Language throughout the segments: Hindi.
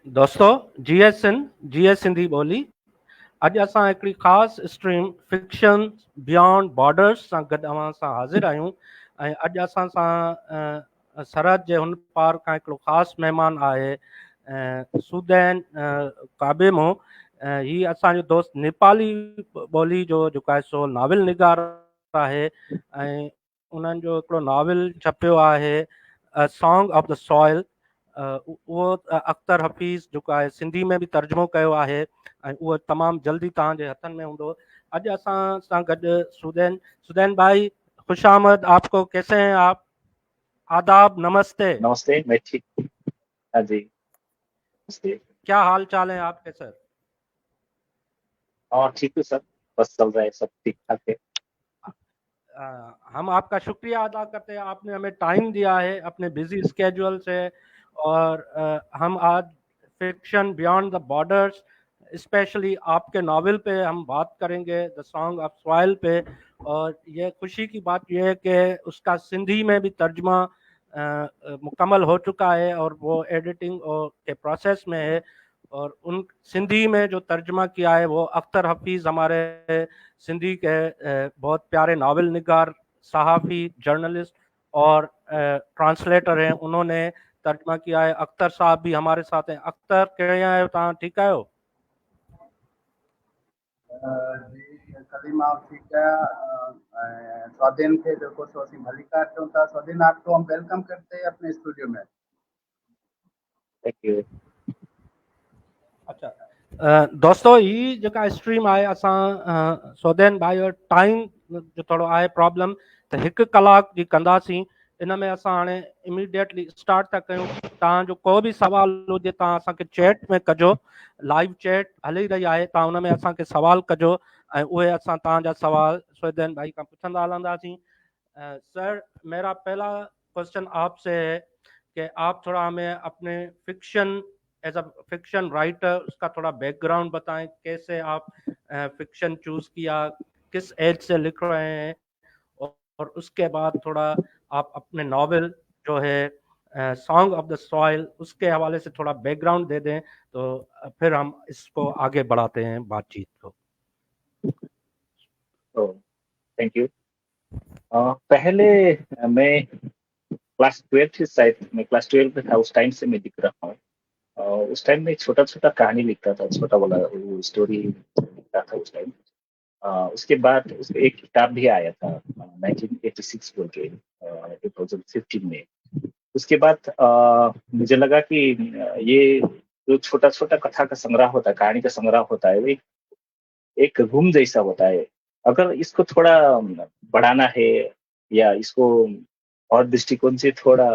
दोस्तों जीएस सिंधी ॿोली अॼु असां हिकिड़ी ख़ासि स्ट्रीम फिक्शन बियॉन्ड बॉर्डर्स सां गॾु अव्हां सां हाज़िर आहियूं ऐं अॼु असां सां सरहद जे हुन पार खां हिकिड़ो ख़ासि महिमान आहे सुदैन काबेमो। हीअ असांजो दोस्त नेपाली ॿोली जो जेको आहे सो नाविल निगार आहे ऐं उन्हनि जो हिकिड़ो नाविल छपियो आहे सॉन्ग ऑफ द सॉइल। उहो अख्तर हफ़ीज़ जेको आहे सिंधी में बि तर्जुमो कयो आहे ऐं उहो तमामु जल्दी तव्हांजे हथनि में हूंदो। अॼु असां सां गॾु सुदैन भाई, खुश आमद आपको, कैसे हैं आप? आदाब, नमस्ते। नमस्ते, मैं ठीक। हाँ जी, नमस्ते। क्या हाल चाल है आपके सर? और ठीक हूँ सर, बस चल रहा है, सब ठीक ठाक है। हम आपका शुक्रिया अदा करते हैं, आपने हमें टाइम दिया है अपने बिजी स्केड्यूल से। और हम आज fiction beyond the borders specially आपके नावल पे हम बात करेंगे, द सॉन्ग ऑफ सॉइल पे। और ये खुशी की बात यह है कि उसका सिंधी में भी तर्जमा मुकम्मल हो चुका है और वो एडिटिंग के प्रोसेस में है। और उन सिंधी में जो तर्जमा किया है वो अख्तर हफीज़, हमारे सिंधी के बहुत प्यारे नावल निगार, सहाफ़ी, जर्नलिस्ट और ट्रांसलेटर हैं। उन्होंने तर्जमा किया है। अख्तर साहब भी हमारे साथ हैं। अख्तर, कहिड़े आहियो तव्हां? ठीकु आहियो? जी कलीम आप ठीक है। स्वाधीन खे जेको सो असीं मलिका चऊं था। स्वाधीन, आपको हम वेलकम करते हैं अपने स्टूडियो में। Thank you. अच्छा दोस्तों, ही जेका स्ट्रीम आहे असां सौदेन भाई और टाइम जो थोरो आहे प्रॉब्लम, त 1 कलाक जी कंदासीं। इन में असां हाणे इमीडिएटली स्टार्ट था कयूं। तव्हांजो को बि सवाल हुजे तव्हां असांखे चैट में कजो, लाइव चैट हली रही आहे, तव्हां उन में असांखे सवाल कजो ऐं उहे असां तव्हांजा सवाल सौदेन भाई खां पुछंदा हलंदासीं। सर, मेरा पहला क्वेश्चन आपसे है कि आप थोड़ा हमें अपने fiction as a fiction writer उसका थोड़ा बैकग्राउंड बताएं। कैसे आप फिक्शन चूज किया, किस एज से लिख रहे हैं, और उसके बाद थोड़ा आप अपने नॉवेल जो है सॉन्ग ऑफ द सॉइल, उसके हवाले से थोड़ा बैकग्राउंड दे दें, तो फिर हम इसको आगे बढ़ाते हैं बातचीत को। तो थैंक यू। पहले मैं क्लास 12 थी शायद, मैं क्लास 12 में था, उस टाइम से मैं लिख रहा हूँ। उस टाइम में छोटा छोटा कहानी लिखता था, छोटा वाला स्टोरी लिखता था उस टाइम। उसके बाद एक किताब भी आया था 1986 बोल के, 2015 में। उसके बाद मुझे लगा कि ये जो छोटा छोटा कथा का संग्रह होता है, कहानी का संग्रह होता है, वो एक घूम जैसा होता है। अगर इसको थोड़ा बढ़ाना है या इसको और दृष्टिकोण से थोड़ा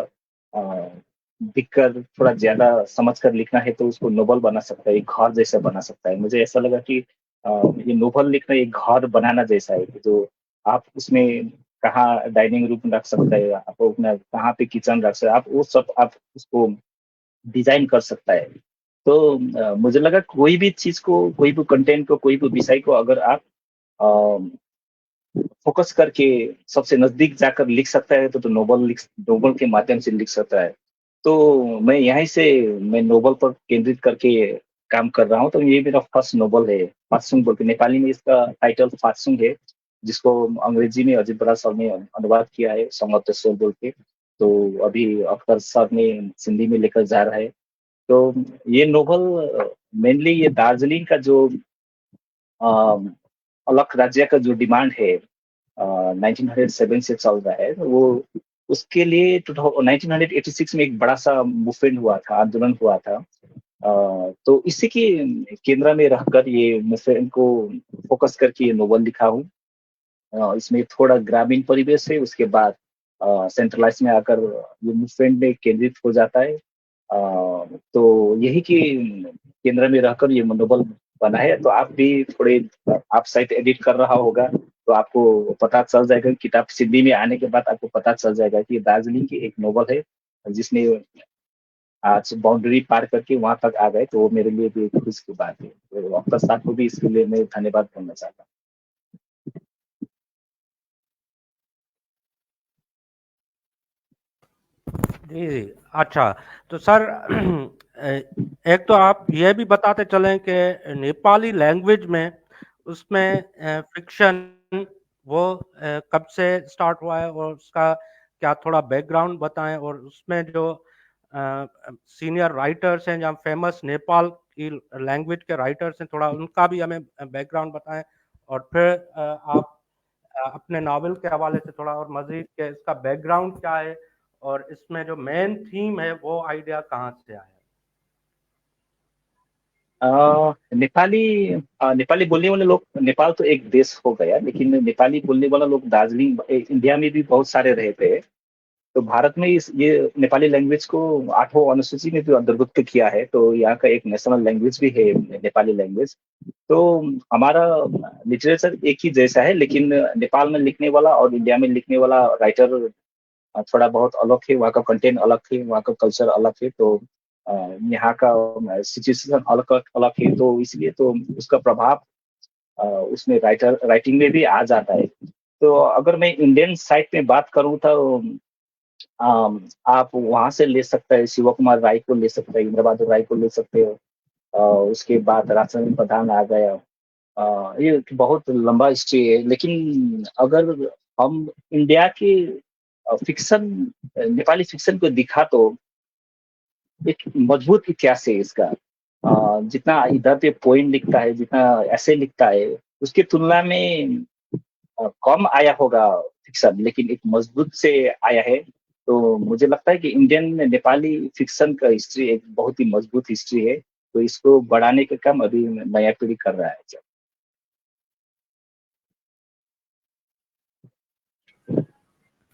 दिखकर थोड़ा ज्यादा समझ कर लिखना है, तो उसको नोवेल बना सकता है, एक घर जैसा बना सकता है। मुझे ऐसा लगा कि ये नोवेल लिखना एक घर बनाना जैसा है, जो आप उसमें कहाँ डाइनिंग रूम रख सकते हैं, आप अपना कहाँ पे किचन रख सकते हैं, आप वो सब आप उसको डिजाइन कर सकता है। तो मुझे लगा कोई भी चीज को, कोई भी कंटेंट को, कोई भी विषय को अगर आप फोकस करके सबसे नजदीक जाकर लिख सकता है, तो नोबल के माध्यम से लिख सकता है। तो मैं यहीं से मैं नोबल पर केंद्रित करके काम कर रहा हूँ। तो ये मेरा फर्स्ट नोबल है, फात्सुंग बोल के। नेपाली में इसका टाइटल फात्सुंग है, जिसको अंग्रेजी में अजित बरा सर ने अनुवाद किया है, सॉन्ग ऑफ द सोल बोल के। तो अभी अख्तर सर ने सिंधी में लेकर जा रहा है। तो ये नोबल मेनली ये दार्जिलिंग का जो अलग राज्य का जो डिमांड है 1907 से चल रहा है, तो वो उसके लिए 1986 में एक बड़ा सा मूवमेंट हुआ था, आंदोलन हुआ था। तो इसी के केंद्र में रहकर ये मूवमेंट को फोकस करके ये नोवेल लिखा हूँ। इसमें थोड़ा ग्रामीण परिवेश है, उसके बाद सेंट्रलाइज में आकर ये मूवमेंट में केंद्रित हो जाता है। तो यही कि केंद्र में रहकर ये नोवेल बना है। तो आप भी थोड़े, आप साइट एडिट कर रहा होगा, तो आपको पता चल जाएगा, किताब सिंधी में आने के बाद आपको पता चल जाएगा कि दार्जिलिंग की एक नोवेल है जिसने आज बाउंड्री पार करके वहां तक आ गए। तो वो मेरे लिए भी खुश की बात है। तो अख्तर साहब को भी इसके लिए मैं धन्यवाद बोलना चाहता हूँ। जी, अच्छा। तो सर एक तो आप ये भी बताते चलें कि नेपाली लैंग्वेज में उसमें फिक्शन वो कब से स्टार्ट हुआ है और उसका क्या थोड़ा बैकग्राउंड बताएं, और उसमें जो सीनियर राइटर्स हैं या फेमस नेपाल की लैंग्वेज के राइटर्स हैं, थोड़ा उनका भी हमें बैकग्राउंड बताएं, और फिर आप अपने नावल के हवाले से थोड़ा और मजीद के इसका बैकग्राउंड क्या है और इसमें जो मेन थीम है वो आइडिया कहाँ से आया। नेपाली बोलने वाले लोग, नेपाल तो एक देश हो गया, लेकिन नेपाली बोलने वाला लोग दार्जिलिंग इंडिया में भी बहुत सारे रहते हैं। तो भारत में ये नेपाली लैंग्वेज को 8वां अनुसूची में भी अंतर्भुक्त किया है, तो यहाँ का एक नेशनल लैंग्वेज भी है नेपाली लैंग्वेज। तो हमारा लिटरेचर एक ही जैसा है, लेकिन नेपाल में लिखने वाला और इंडिया में लिखने वाला राइटर थोड़ा बहुत अलग है, वहाँ का कंटेंट अलग है, वहाँ का कल्चर अलग है, तो यहाँ का सिचुएशन अलग अलग है, तो इसलिए तो उसका प्रभाव उसमें राइटिंग में भी आ जाता है। तो अगर मैं इंडियन साइड में बात करूँ तो आप वहां से ले सकते हैं, शिव कुमार राय को ले सकते हैं, इंद्र बहादुर राय को ले सकते हो। उसके बाद राजचंद्र प्रधान आ गया। ये बहुत लंबा हिस्ट्री है, लेकिन अगर हम इंडिया के फिक्शन, नेपाली फिक्शन को दिखा तो एक मजबूत इतिहास है इसका। जितना इधर पे पोइम लिखता है, जितना ऐसे लिखता है, उसकी तुलना में कम आया होगा फिक्शन, लेकिन एक मजबूत से आया है। तो मुझे लगता है कि इंडियन नेपाली फिक्शन का हिस्ट्री एक बहुत ही मजबूत हिस्ट्री है, तो इसको बढ़ाने का काम अभी नया पीढ़ी कर रहा है।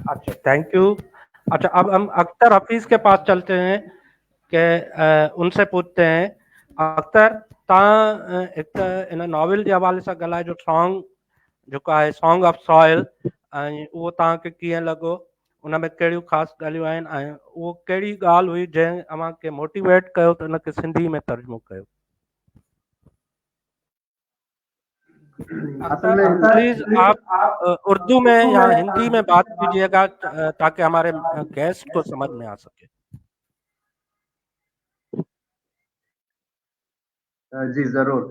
अच्छा, थैंक यू। अच्छा, अब हम अख्तर हफीज के पास चलते हैं कि उनसे पूछते हैं, अख्तर तव्हां एक इन नॉवल के हवाले से ॻाल्हाए जो सॉन्ग जेको आहे सॉन्ग ऑफ सॉइल, वो तव्हांखे कीअं लॻो, उन में कहिड़ियूं ख़ासि ॻाल्हियूं आहिनि, ऐं उहो कहिड़ी ॻाल्हि हुई जंहिं अव्हांखे मोटिवेट कयो त उनखे सिंधी में तर्जुमो कयो। असल में प्लीज आप उर्दू में या हिंदी में बात कीजिएगा ताकि हमारे गेस्ट को समझ में आ सके। जी जरूर।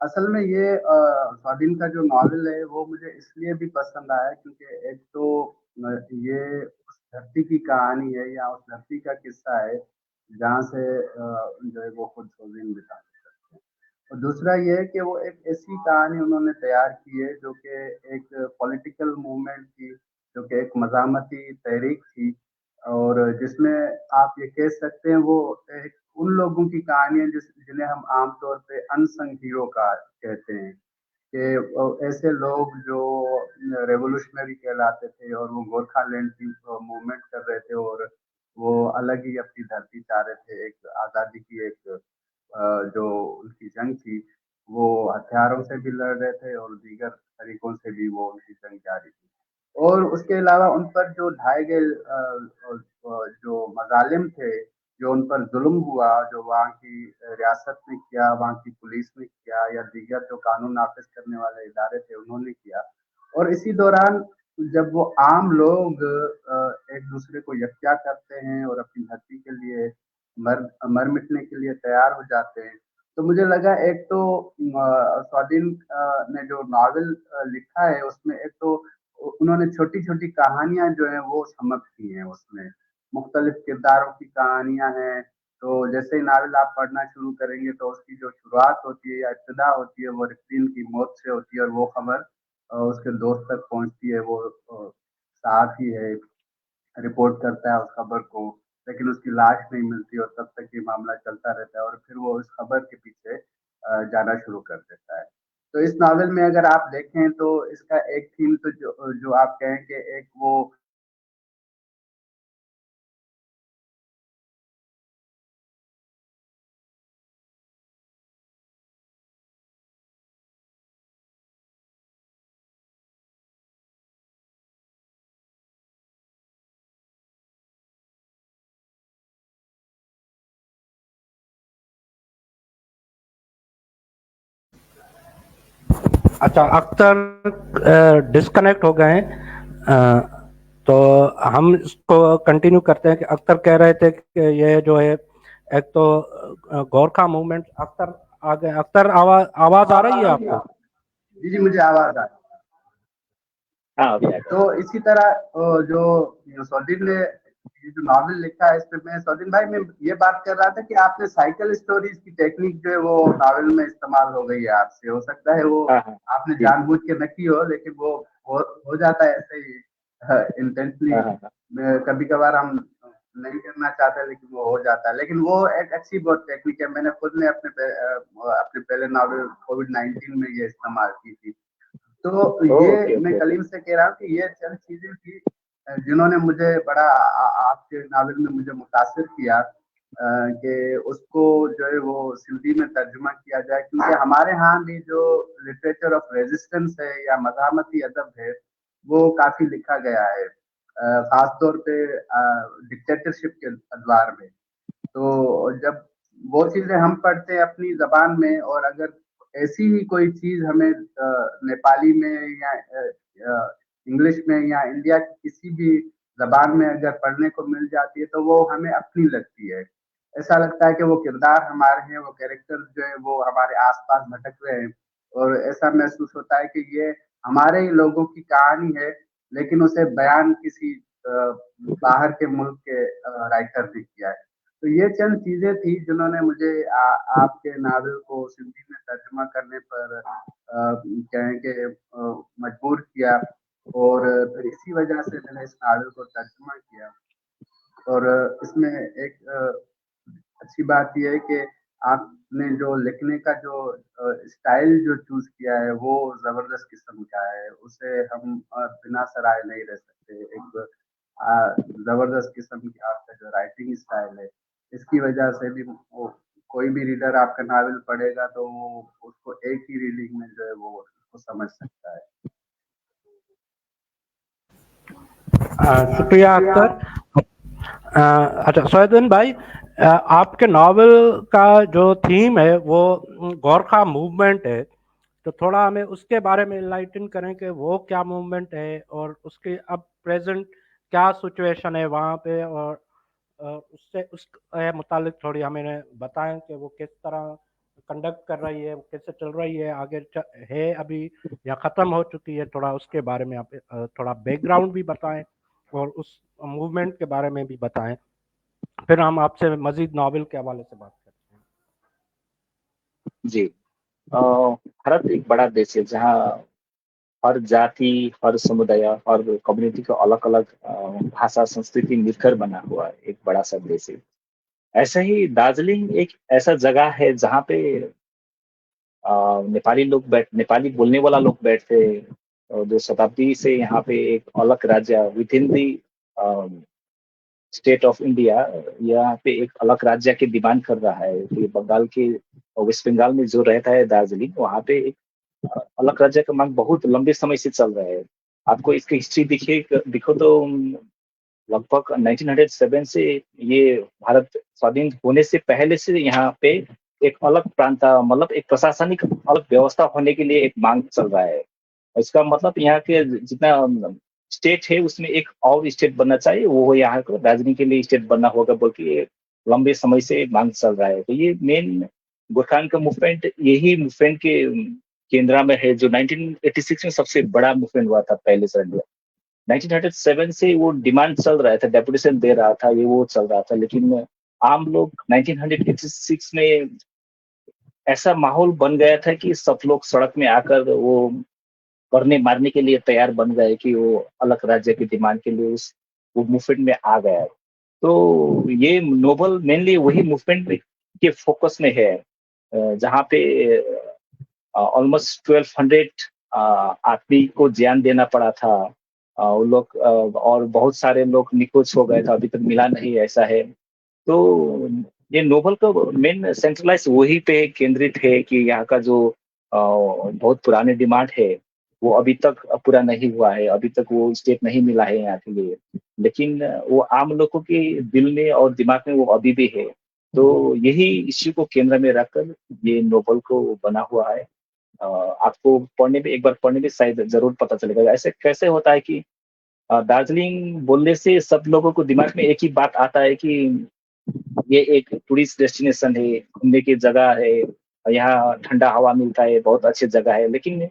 असल में ये स्वाधीन का जो नॉवेल है वो मुझे इसलिए भी पसंद आया क्योंकि एक तो ये उस धरती की कहानी है या उस धरती का किस्सा है जहाँ से जो है वो खुद स्वाधीन बिता सकते हैं। और दूसरा ये है कि वो एक ऐसी कहानी उन्होंने तैयार की है जो कि एक पॉलिटिकल मूवमेंट थी, जो कि एक मज़ामती तहरीक थी, और जिसमें आप ये कह सकते हैं वो एक उन लोगों की कहानियां जिन्हें हम आमतौर पे अनसंग हीरो का कहते हैं, कि ऐसे लोग जो रेवोल्यूशनरी कहलाते थे और वो गोरखालैंड की मूवमेंट कर रहे थे, और वो अलग ही अपनी धरती चाह रहे थे, एक आज़ादी की एक जो उनकी जंग थी, वो हथियारों से भी लड़ रहे थे और दीगर तरीकों से भी वो उनकी जंग जारी थी। और उसके अलावा उन पर जो ढाए गए जो मजालिम थे, जो उन पर जुल्म हुआ, जो वहाँ की रियासत ने किया, वहाँ की पुलिस ने किया, या दीगर जो कानून नाफिज करने वाले इदारे थे उन्होंने किया। और इसी दौरान जब वो आम लोग एक दूसरे को यक्जा करते हैं और अपनी धरती के लिए मर मिटने के लिए तैयार हो जाते हैं, तो मुझे लगा एक तो स्वाधीन ने जो नावल लिखा है उसमें एक तो उन्होंने छोटी छोटी कहानियां जो है वो समाप्त की हैं, उसमें मुख्तलिफ किरदारों की कहानियां हैं। तो जैसे ही नावल आप पढ़ना शुरू करेंगे तो उसकी जो शुरुआत होती है या इब्तिदा होती है वो रिफ्तीन की मौत से होती है, और वो खबर उसके दोस्त तक पहुंचती है। वो साथ ही है, रिपोर्ट करता है उस खबर को, लेकिन उसकी लाश नहीं मिलती और तब तक ये मामला चलता रहता है, और फिर वो इस खबर के पीछे जाना शुरू कर देता है। तो इस नावल में अगर आप देखें तो इसका एक थीम तो जो आप कहें कि एक वो अच्छा, अख्तर डिस्कनेक्ट हो गए हैं, तो हम इसको कंटिन्यू करते हैं कि अख्तर कह रहे थे कि ये जो है एक तो गोरखा मूवमेंट। अख्तर आ गए। अख्तर, आवाज आ रही है आपको? जी जी, मुझे आवाज आ रही है। हाँ अभी आ गया। तो इसी तरह जो सौदीन ने ये जो नॉवेल लिखा है, इसमें मैं सौदीन भाई मैं ये बात कर रहा था कि आपने साइकिल स्टोरीज की टेक्निक जो है वो नॉवेल में इस्तेमाल हो गई है आपसे। हो सकता है वो हाँ हाँ आपने जी। जानबूझ के न की हो, लेकिन वो हो जाता है ऐसे ही इंटेंशनली। हाँ हाँ हाँ कभी कभार हम नहीं करना चाहते, लेकिन वो हो जाता है। लेकिन वो एक अच्छी बहुत टेक्निक है। मैंने खुद ने अपने पहले नॉवेल कोविड-19 में ये इस्तेमाल की थी। तो ये ओके मैं ओके ओके। कलीम से कह रहा हूँ कि ये चंद चीजें थी जिन्होंने मुझे बड़ा आपके नावल में मुझे मुतासिर किया कि उसको जो है वो सिंधी में तर्जुमा किया जाए, क्योंकि हमारे यहाँ भी जो लिटरेचर ऑफ रेजिस्टेंस है या मज़ाहमती अदब है वो काफी लिखा गया है, खासतौर पे डिक्टेटरशिप के अदवार में। तो जब वो चीजें हम पढ़ते हैं अपनी जबान में, और अगर ऐसी ही कोई चीज हमें नेपाली में या इंग्लिश में या इंडिया की किसी भी जबान में अगर पढ़ने को मिल जाती है, तो वो हमें अपनी लगती है। ऐसा लगता है कि वो किरदार हमारे हैं, वो कैरेक्टर जो है वो हमारे आसपास भटक रहे हैं, और ऐसा महसूस होता है कि ये हमारे ही लोगों की कहानी है, लेकिन उसे बयान किसी बाहर के मुल्क के राइटर ने किया है। तो ये चंद चीजें थी जिन्होंने मुझे आपके नावल को सिंधी में तर्जुमा करने पर कहें कि मजबूर किया, और फिर इसी वजह से मैंने इस नावल को तर्जुमा किया। और इसमें एक अच्छी बात यह है कि आपने जो लिखने का जो स्टाइल जो चूज किया है वो जबरदस्त किस्म का है। उसे हम बिना सराहे नहीं रह सकते। एक जबरदस्त किस्म की आपका जो राइटिंग स्टाइल है, इसकी वजह से भी वो कोई भी रीडर आपका नावल पढ़ेगा तो वो उसको एक ही रीडिंग में जो है वो उसको समझ सकता है। शुक्रिया अख्तर। अच्छा सोहेदन भाई, आपके नावल का जो थीम है वो गोरखा मूवमेंट है, तो थोड़ा हमें उसके बारे में इनलाइटन करें कि वो क्या मूवमेंट है और उसके अब प्रेजेंट क्या सिचुएशन है वहाँ पे, और उससे उस मुतालिक थोड़ी हमें बताएं कि वो किस तरह कंडक्ट कर रही है, वो कैसे चल रही है, आगे है अभी या ख़त्म हो चुकी है। थोड़ा उसके बारे में आप थोड़ा बैकग्राउंड भी बताएं और उस मूवमेंट के बारे में भी बताएं, फिर हम आपसे मजीद नावल के हवाले से बात करते हैं। जी। भारत एक बड़ा देश है जहाँ हर जाति, हर समुदाय, हर कम्युनिटी का अलग अलग भाषा संस्कृति मिलकर बना हुआ है एक बड़ा सा देश है। ऐसे ही दार्जिलिंग एक ऐसा जगह है जहाँ पे नेपाली बोलने वाला लोग बैठते हैं, और जो शताब्दी से यहाँ पे एक अलग राज्य with in the state of India, यहाँ पे एक अलग राज्य की डिमांड कर रहा है। तो ये बंगाल के वेस्ट बंगाल में जो रहता है दार्जिलिंग, वहाँ पे एक अलग राज्य का मांग बहुत लंबे समय से चल रहा है। आपको इसकी हिस्ट्री दिखो तो लगभग 1907 से ये भारत स्वाधीन होने से पहले से यहाँ पे एक अलग प्रांत, मतलब एक प्रशासनिक अलग व्यवस्था होने के लिए एक मांग चल रहा है। इसका मतलब यहाँ के जितना स्टेट है उसमें एक और स्टेट बनना चाहिए, वो यहाँ को दार्जिलिंग के लिए स्टेट बनना होगा बोल के लंबे समय से मांग चल रहा है। तो ये मेन गोरखान का मूवमेंट यही मूवमेंट के केंद्र में है, जो 1986 में सबसे बड़ा मूवमेंट हुआ था पहले से। 1907 से वो डिमांड चल रहा था, डेपुटेशन दे रहा था, ये वो चल रहा था, लेकिन आम लोग 1986 में ऐसा माहौल बन गया था कि सब लोग सड़क में आकर वो करने मारने के लिए तैयार बन गए कि वो अलग राज्य की डिमांड के लिए उस वो मूवमेंट में आ गया है। तो ये नोबल मेनली वही मूवमेंट के फोकस में है, जहाँ पे ऑलमोस्ट 1200 आदमी को जान देना पड़ा था। वो लोग और बहुत सारे लोग निखोज हो गए थे, अभी तक मिला नहीं, ऐसा है। तो ये नोबल का मेन सेंट्रलाइज वही पे केंद्रित है कि यहाँ का जो बहुत पुराने डिमांड है वो अभी तक पूरा नहीं हुआ है, अभी तक वो स्टेट नहीं मिला है यहाँ के लिए, लेकिन वो आम लोगों के दिल में और दिमाग में वो अभी भी है। तो यही इश्यू को केंद्र में रखकर ये नोबल को बना हुआ है। आपको पढ़ने में, एक बार पढ़ने में शायद जरूर पता चलेगा ऐसे कैसे होता है कि दार्जिलिंग बोलने से सब लोगों को दिमाग में एक ही बात आता है कि ये एक टूरिस्ट डेस्टिनेशन है, घूमने की जगह है, यहाँ ठंडा हवा मिलता है, बहुत अच्छी जगह है। लेकिन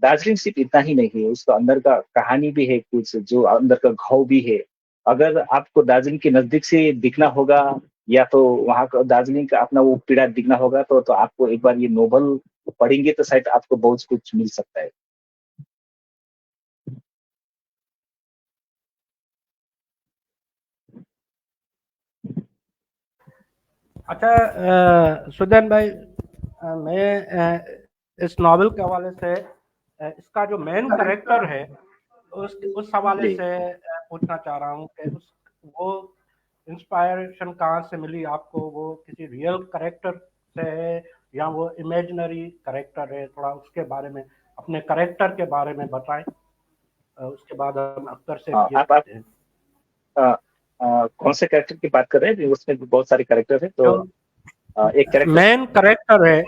दार्जिलिंग सिर्फ इतना ही नहीं है, उसका अंदर का कहानी भी है कुछ, जो अंदर का घाव भी है। अगर आपको दार्जिलिंग के नजदीक से दिखना होगा, या तो वहाँ का दार्जिलिंग का अपना वो पीड़ा दिखना होगा, तो आपको एक बार ये नोवेल पढ़ेंगे तो शायद आपको बहुत कुछ मिल सकता है। अच्छा सुदन भाई, मैं इस नॉवेल के हवाले से इसका जो मेन करेक्टर है उस हवाले जी। से पूछना चाह रहा हूँ कि उस वो इंस्पायरेशन कहाँ से मिली आपको? वो किसी रियल करेक्टर से है या वो इमेजिनरी करेक्टर है? थोड़ा उसके बारे में, अपने करेक्टर के बारे में बताएं। उसके बाद हम अख्तर से ये आप पूछते हैं। अ, कौन से कैरेक्टर की बात कर रहे हैं? उसमें भी बहुत सारे कैरेक्टर है, तो जो एक कैरेक्टर। मेन करेक्टर है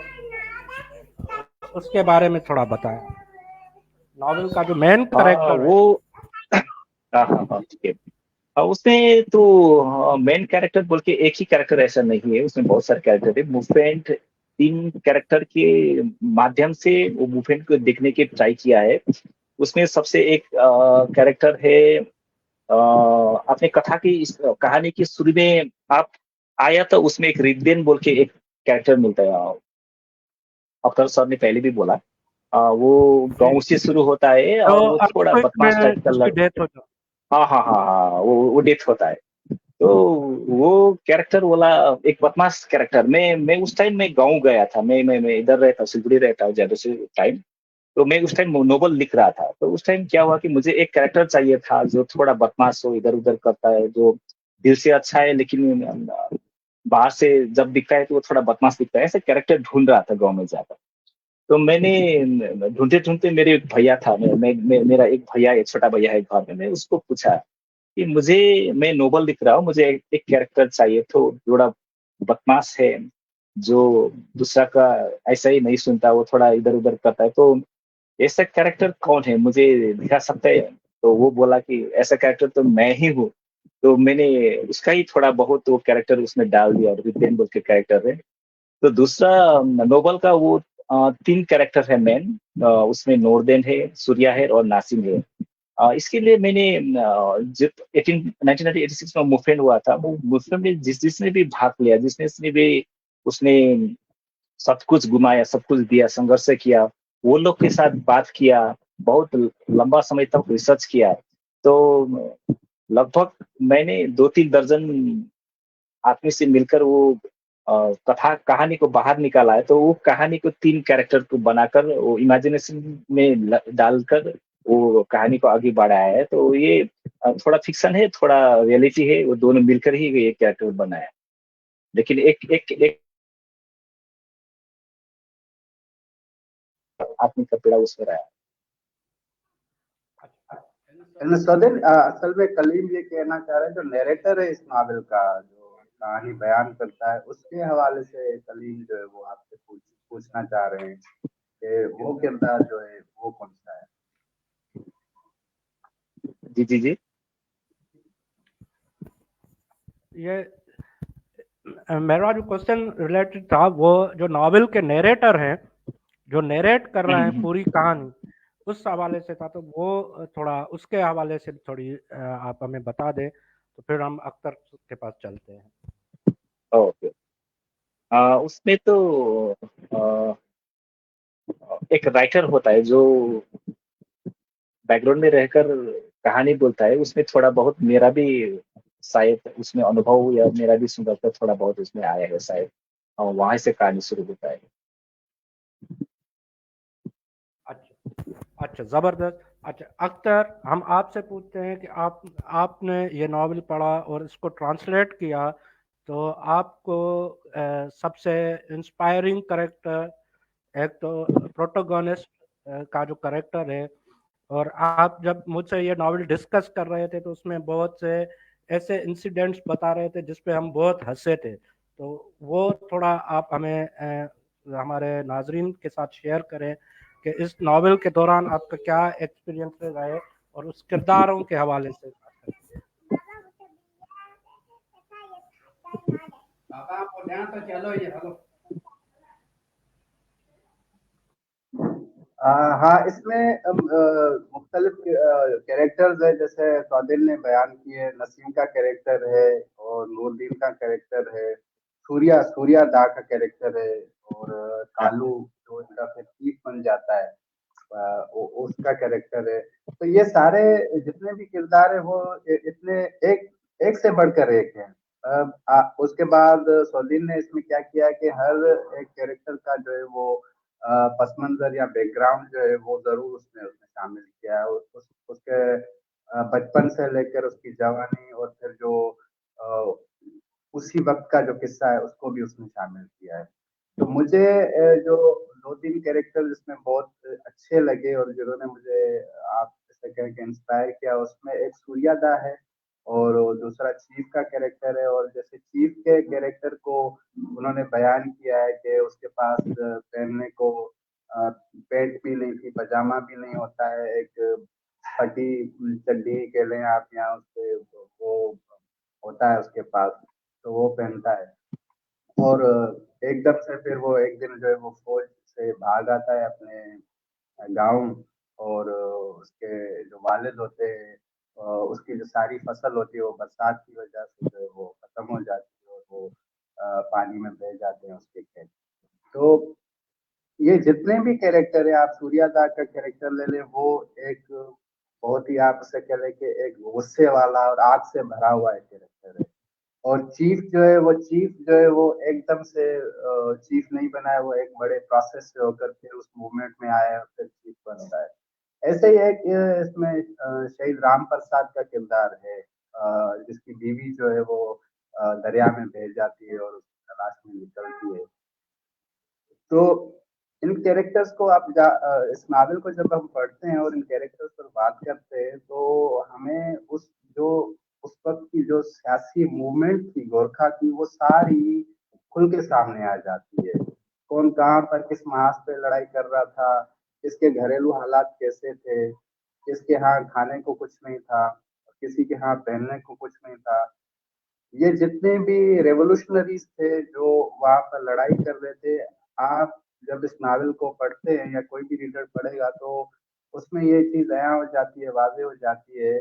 उसके बारे में थोड़ा बताएं। नॉवेल का जो मेन करेक्टर है। वो हाँ हाँ हाँ, ठीक है। उसमें तो मेन कैरेक्टर बोल के एक ही कैरेक्टर ऐसा नहीं है, उसमें बहुत सारे कैरेक्टर है। मूवमेंट तीन कैरेक्टर के माध्यम से वो मूवमेंट को देखने के ट्राई किया है। उसमें सबसे एक कैरेक्टर है, अपने कथा की इस कहानी की शुरू में आप आया तो उसमें एक रिद्वेन बोल के एक कैरेक्टर मिलता है। अख्तर सर ने पहले भी बोला, वो गाँव से शुरू होता है जो और वो थोड़ा अर्थक्वेक बदमाश में टाइप का जिसकी डेथ हो जाए। हाँ हाँ हाँ हाँ, वो डेथ होता है। तो वो कैरेक्टर वाला एक बदमाश कैरेक्टर, मैं उस टाइम में गाँव गया था, मैं इधर रहता, सिलगुड़ी रहता ज्यादा से टाइम। तो मैं उस टाइम नोवेल लिख रहा था, तो उस टाइम क्या हुआ कि मुझे एक कैरेक्टर चाहिए था जो थोड़ा बदमाश हो, इधर उधर करता है, जो दिल से अच्छा है लेकिन बाहर से जब दिखता है तो वो थोड़ा बदमाश दिखता है। ऐसे कैरेक्टर ढूंढ रहा था गाँव में जाकर। तो मैंने ढूंढते ढूंढते, मेरे एक भैया था, मेरा एक भैया, एक छोटा भैया है घर में, मैं उसको पूछा कि मैं नोवेल लिख रहा हूँ, मुझे एक कैरेक्टर चाहिए, तो थोड़ा बदमाश है, जो दूसरा का ऐसा ही नहीं सुनता, वो थोड़ा इधर उधर करता है, तो ऐसा कैरेक्टर कौन है, मुझे दिखा सकता है? तो वो बोला कि ऐसा कैरेक्टर तो मैं ही हूँ। तो मैंने उसका ही थोड़ा बहुत वो कैरेक्टर उसमें डाल दिया, और विपिन बोल के कैरेक्टर है। तो दूसरा नोवेल का वो तीन कैरेक्टर है मेन, उसमें नोरदेन है, सूर्या है और नासिम है। इसके लिए मैंने जब 1986 में मूवमेंट हुआ था, वो मूवमेंट में जिसने भी भाग लिया, जिसने भी उसने सब कुछ घुमाया, सब कुछ दिया, संघर्ष किया, वो लोग के साथ बात किया, बहुत लंबा समय तक रिसर्च किया। तो लगभग मैंने 2-3 दर्जन आदमी से मिलकर वो कथा कहानी को बाहर निकाला है। तो वो कहानी को 3 कैरेक्टर को बनाकर वो इमेजिनेशन में डालकर वो कहानी को आगे बढ़ाया है। तो ये थोड़ा फिक्शन है, थोड़ा रियलिटी है, वो दोनों मिलकर ही ये कैरेक्टर बनाया है। लेकिन एक एक एक आदमी का पीड़ा उसमें रहा है। सदन असल में कलीम ये कहना चाह रहे हैं, जो नैरेटर है इस नावल का, जो कहानी बयान करता है, उसके हवाले से कलीम जो है वो आपसे पूछना चाह रहे हैं कि वो किरदार जो है वो कौन सा है। जी जी जी। ये मेरा जो क्वेश्चन रिलेटेड था, वो जो नॉवेल के नरेटर हैं, जो नरेट कर रहे हैं पूरी कहानी, उस हवाले से था। तो वो थोड़ा उसके हवाले से थोड़ी आप हमें बता दें, तो फिर हम अख्तर के पास चलते हैं। ओके। उसमें तो एक राइटर होता है जो बैकग्राउंड में रहकर कहानी बोलता है। उसमें थोड़ा बहुत मेरा भी शायद उसमें अनुभव, या मेरा भी सुंदरता थोड़ा बहुत उसमें आया है शायद, और वहां से कहानी शुरू होता है। अच्छा अच्छा, जबरदस्त। अच्छा अख्तर, हम आपसे पूछते हैं कि आपने ये नॉवेल पढ़ा और इसको ट्रांसलेट किया, तो आपको सबसे इंस्पायरिंग करेक्टर, एक तो प्रोटोगोनिस्ट का जो करेक्टर है, और आप जब मुझसे ये नॉवेल डिस्कस कर रहे थे तो उसमें बहुत से ऐसे इंसिडेंट्स बता रहे थे जिस पे हम बहुत हंसे थे, तो वो थोड़ा आप हमें हमारे नाजरीन के साथ शेयर करें कि इस नॉवेल के दौरान आपका क्या एक्सपीरियंस रहे, और उस किरदारों के हवाले से। हाँ, इसमें मुख्तलिफ कैरेक्टर्स है, जैसे सौदिल ने बयान किए, नसीम का कैरेक्टर है और नूरदीन का कैरेक्टर है, सूर्या दा का कैरेक्टर है, और कालू जो इनका फिर चीफ बन जाता है, उसका कैरेक्टर है। तो ये सारे जितने भी किरदार है वो इतने एक एक से बढ़कर एक है। उसके बाद सौदीन ने इसमें क्या किया कि हर एक कैरेक्टर का जो है वो पस मंजर या बैकग्राउंड जो है वो जरूर उसने उसमें शामिल किया है। उसके बचपन से लेकर उसकी जवानी और फिर जो अ, उसी वक्त का जो किस्सा है उसको भी उसने शामिल किया है। तो मुझे जो 2-3 कैरेक्टर जिसमें बहुत अच्छे लगे और जिन्होंने मुझे आप जैसे कहें कि इंस्पायर किया, उसमें एक सूर्यादा है और दूसरा चीफ का कैरेक्टर है। और जैसे चीफ के कैरेक्टर को उन्होंने बयान किया है कि उसके पास पहनने को पैंट भी नहीं थी, पजामा भी नहीं होता है, एक फटी चड्डी कह लें आप, यहाँ उससे वो होता है उसके पास, तो वो पहनता है। और एकदम से फिर वो एक दिन जो है वो फौज से भाग आता है अपने गाँव, और उसके जो वालिद होते हैं, उसकी जो सारी फसल होती है वो बरसात की वजह से जो है वो खत्म हो जाती है और वो पानी में बह जाते हैं उसके खेत। तो ये जितने भी कैरेक्टर है, आप सूर्यादा का कैरेक्टर ले लें, वो एक बहुत ही आप उसे कह लें कि एक गुस्से वाला और आग से भरा हुआ एक कैरेक्टर है। और चीफ जो है वो एकदम से चीफ नहीं बना है, वो एक बड़े प्रोसेस से होकर फिर उस मूवमेंट में आया है और फिर चीफ बनता है। ऐसे ही एक इसमें शहीद राम प्रसाद का किरदार है, जिसकी बीवी जो है वो दरिया में बह जाती है और उसकी तलाश में निकलती है। तो इन कैरेक्टर्स को इस नावल को जब हम पढ़ते हैं और इन कैरेक्टर्स पर बात करते हैं, तो हमें जो उस वक्त की जो सियासी मूवमेंट थी गोरखा की, वो सारी खुल के सामने आ जाती है। कौन कहाँ पर किस महाज पे लड़ाई कर रहा था, किसके घरेलू हालात कैसे थे, किसके यहाँ खाने को कुछ नहीं था, किसी के यहाँ पहनने को कुछ नहीं था। ये जितने भी रेवोल्यूशनरीज थे जो वहां पर लड़ाई कर रहे थे, आप जब इस नावल को पढ़ते हैं या कोई भी रीडर पढ़ेगा, तो उसमें ये चीज अया हो जाती है, वाजे हो जाती है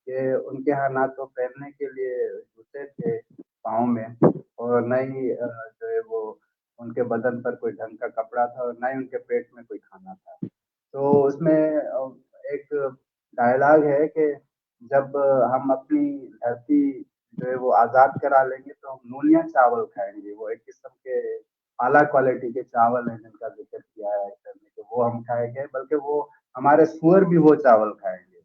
कि उनके यहाँ ना तो पहनने के लिए जूते थे पाँव में, और न ही जो है वो उनके बदन पर कोई ढंग का कपड़ा था, और न ही उनके पेट में कोई खाना था। तो उसमें एक डायलॉग है कि जब हम अपनी धरती जो है वो आजाद करा लेंगे तो हम नूनिया चावल खाएंगे। वो एक किस्म के आला क्वालिटी के चावल हैं जिनका जिक्र किया है एक्टर ने, कि वो हम खाएंगे, बल्कि वो हमारे सुअर भी वो चावल खाएंगे।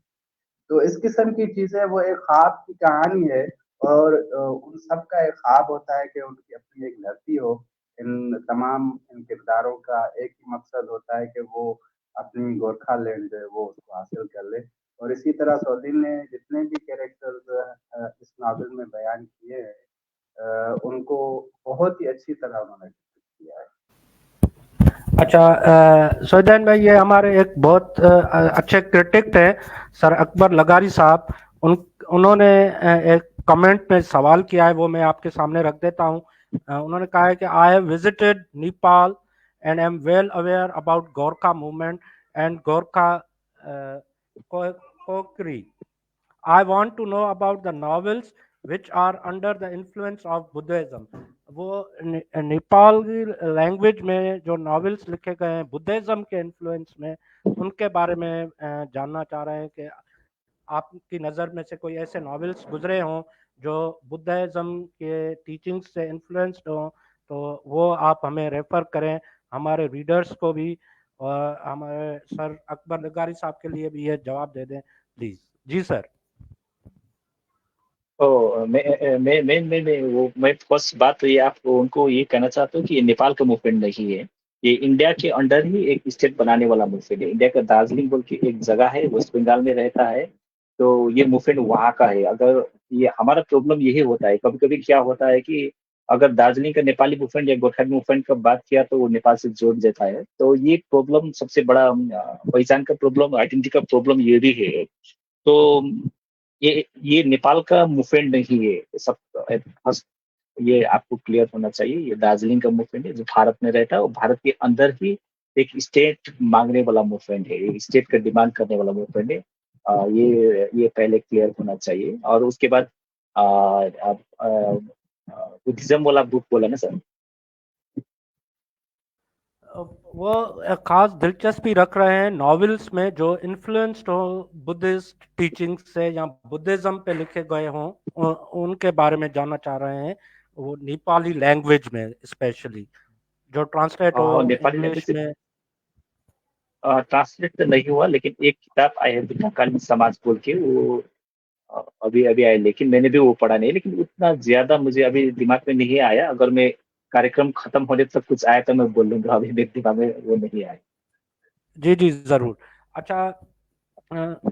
तो इस किस्म की चीजें, वो एक ख्वाब की कहानी है, और उन सब का एक ख्वाब होता है कि उनकी अपनी एक धरती हो। इन तमाम इन किरदारों का एक ही मकसद होता है कि वो अपनी गोरखा लैंड जो है वो उसको हासिल कर ले। और इसी तरह सौदीन ने जितने भी कैरेक्टर्स इस नावल में बयान किए हैं, उनको बहुत ही अच्छी तरह उन्होंने किया है। अच्छा, सुजैन भाई, ये हमारे एक बहुत अच्छे क्रिटिक थे सर अकबर लगारी साहब। उन्होंने एक कमेंट में सवाल किया है, वो मैं आपके सामने रख देता हूँ। उन्होंने कहा है कि I have visited Nepal and am well aware about Gorkha movement and Gorkha कोकरी. I want to know about the novels which are under the influence of Buddhism. वो नेपाल की लैंग्वेज में जो नॉवेल्स लिखे गए हैं बुद्धिज्म के इन्फ्लुएंस में, उनके बारे में जानना चाह रहे हैं कि आपकी नज़र में से कोई ऐसे नॉवेल्स गुजरे हों जो बुद्धिज्म के टीचिंग्स से इन्फ्लुएंस्ड हों, तो वो आप हमें रेफर करें, हमारे रीडर्स को भी, और हमारे सर अकबर लगारी साहब के लिए भी ये जवाब दे दें प्लीज। जी सर। मैं फर्स्ट बात तो ये आपको उनको ये कहना चाहता हूँ कि ये नेपाल का मूवमेंट नहीं है, ये इंडिया के अंडर ही एक स्टेट बनाने वाला मूवमेंट है। इंडिया का दार्जिलिंग बोल के एक जगह है, वेस्ट बंगाल में रहता है, तो ये मूवमेंट वहाँ का है। अगर ये हमारा प्रॉब्लम यही होता है, कभी कभी क्या होता है कि अगर दार्जिलिंग का नेपाली मूवमेंट या गोरखा मूवमेंट का बात किया तो वो नेपाल से जोड़ देता है, तो ये प्रॉब्लम सबसे बड़ा पहचान का प्रॉब्लम, आइडेंटिटी का प्रॉब्लम ये भी है। तो ये नेपाल का मूवमेंट नहीं है सब। ये आपको क्लियर होना चाहिए। ये दार्जिलिंग का मूवमेंट है जो भारत में रहता है और भारत के अंदर ही एक स्टेट मांगने वाला मूवमेंट है, एक स्टेट का डिमांड करने वाला मूवमेंट है। ये पहले क्लियर होना चाहिए। और उसके बाद आप बुद्धिज्म वाला बुक बोला ना सर? वो खास दिलचस्पी रख रहे हैं नॉवेल्स में जो इन्फ्लुएंस्ड हो बुद्धिस्ट टीचिंग से या बुद्धिज्म पे लिखे गए हों, उनके बारे में जानना चाह रहे हैं, वो नेपाली लैंग्वेज में स्पेशली जो ट्रांसलेट हो नेपाली लैंग्वेज इंग्लिश से में। ट्रांसलेट तो नहीं हुआ, लेकिन एक किताब आई है भिन्नकालीन समाज बोल के, वो अभी अभी आया, लेकिन मैंने भी वो पढ़ा नहीं। लेकिन उतना ज्यादा मुझे अभी दिमाग में नहीं आया। अगर मैं कार्यक्रम खत्म होने तक कुछ आया तो मैं बोल दूंगा, अभी मेरे दिमाग में वो नहीं आया। जी जी जरूर। अच्छा,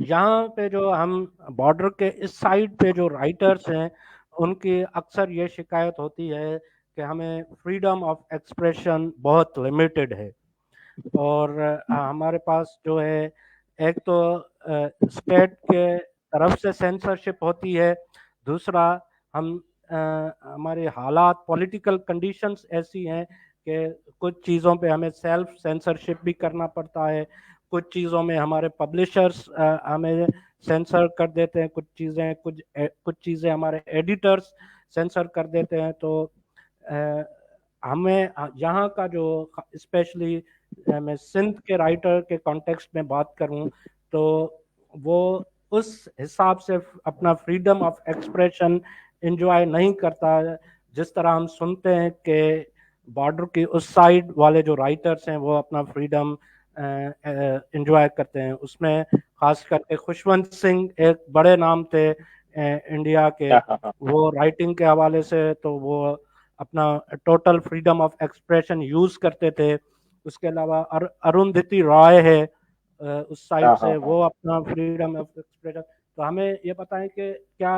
यहाँ पे जो हम बॉर्डर के इस साइड पे जो राइटर्स हैं उनकी अक्सर ये शिकायत होती है कि हमें फ्रीडम ऑफ एक्सप्रेशन बहुत लिमिटेड है। और हमारे पास जो है एक तो स्टेट के तरफ से सेंसरशिप होती है, दूसरा हम हमारे हालात पॉलिटिकल कंडीशंस ऐसी हैं कि कुछ चीज़ों पे हमें सेल्फ सेंसरशिप भी करना पड़ता है, कुछ चीज़ों में हमारे पब्लिशर्स हमें सेंसर कर देते हैं, कुछ चीज़ें हमारे एडिटर्स सेंसर कर देते हैं। तो अ, हमें यहाँ का जो स्पेशली मैं सिंध के राइटर के कॉन्टेक्स्ट में बात करूं तो वो उस हिसाब से अपना फ्रीडम ऑफ एक्सप्रेशन एंजॉय नहीं करता जिस तरह हम सुनते हैं कि बॉर्डर की उस साइड वाले जो राइटर्स हैं वो अपना फ्रीडम एंजॉय करते हैं। उसमें खास करके खुशवंत सिंह एक बड़े नाम थे इंडिया के, हाँ हाँ हाँ। वो राइटिंग के हवाले से तो वो अपना total freedom of expression use करते थे। उसके अलावा अरुंधति रॉय है उस साइड हाँ हाँ से, हाँ। वो अपना फ्रीडम ऑफ एक्सप्रेशन। तो हमें ये बताएं कि क्या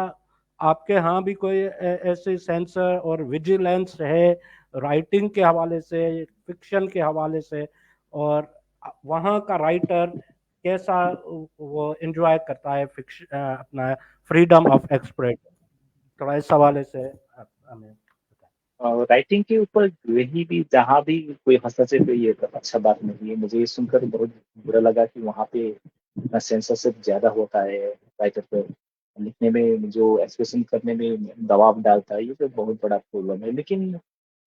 आपके यहाँ भी कोई ऐसी सेंसर और विजिलेंस है राइटिंग के हवाले से, फिक्शन के हवाले से, और वहाँ का राइटर कैसा वो एंजॉय करता है फिक्शन अपना फ्रीडम ऑफ एक्सप्रेशन? थोड़ा इस हवाले से हमें बताएं। राइटिंग के ऊपर कहीं भी जहाँ भी कोई हस्तक्षेप है, ये तो अच्छा बात नहीं है। मुझे ये सुनकर बहुत बुरा लगा कि वहाँ पे इतना सेंसरशिप ज्यादा होता है राइटर पर। लिखने में जो एक्सप्रेशन करने में दबाव डालता है, ये तो बहुत बड़ा प्रॉब्लम है। लेकिन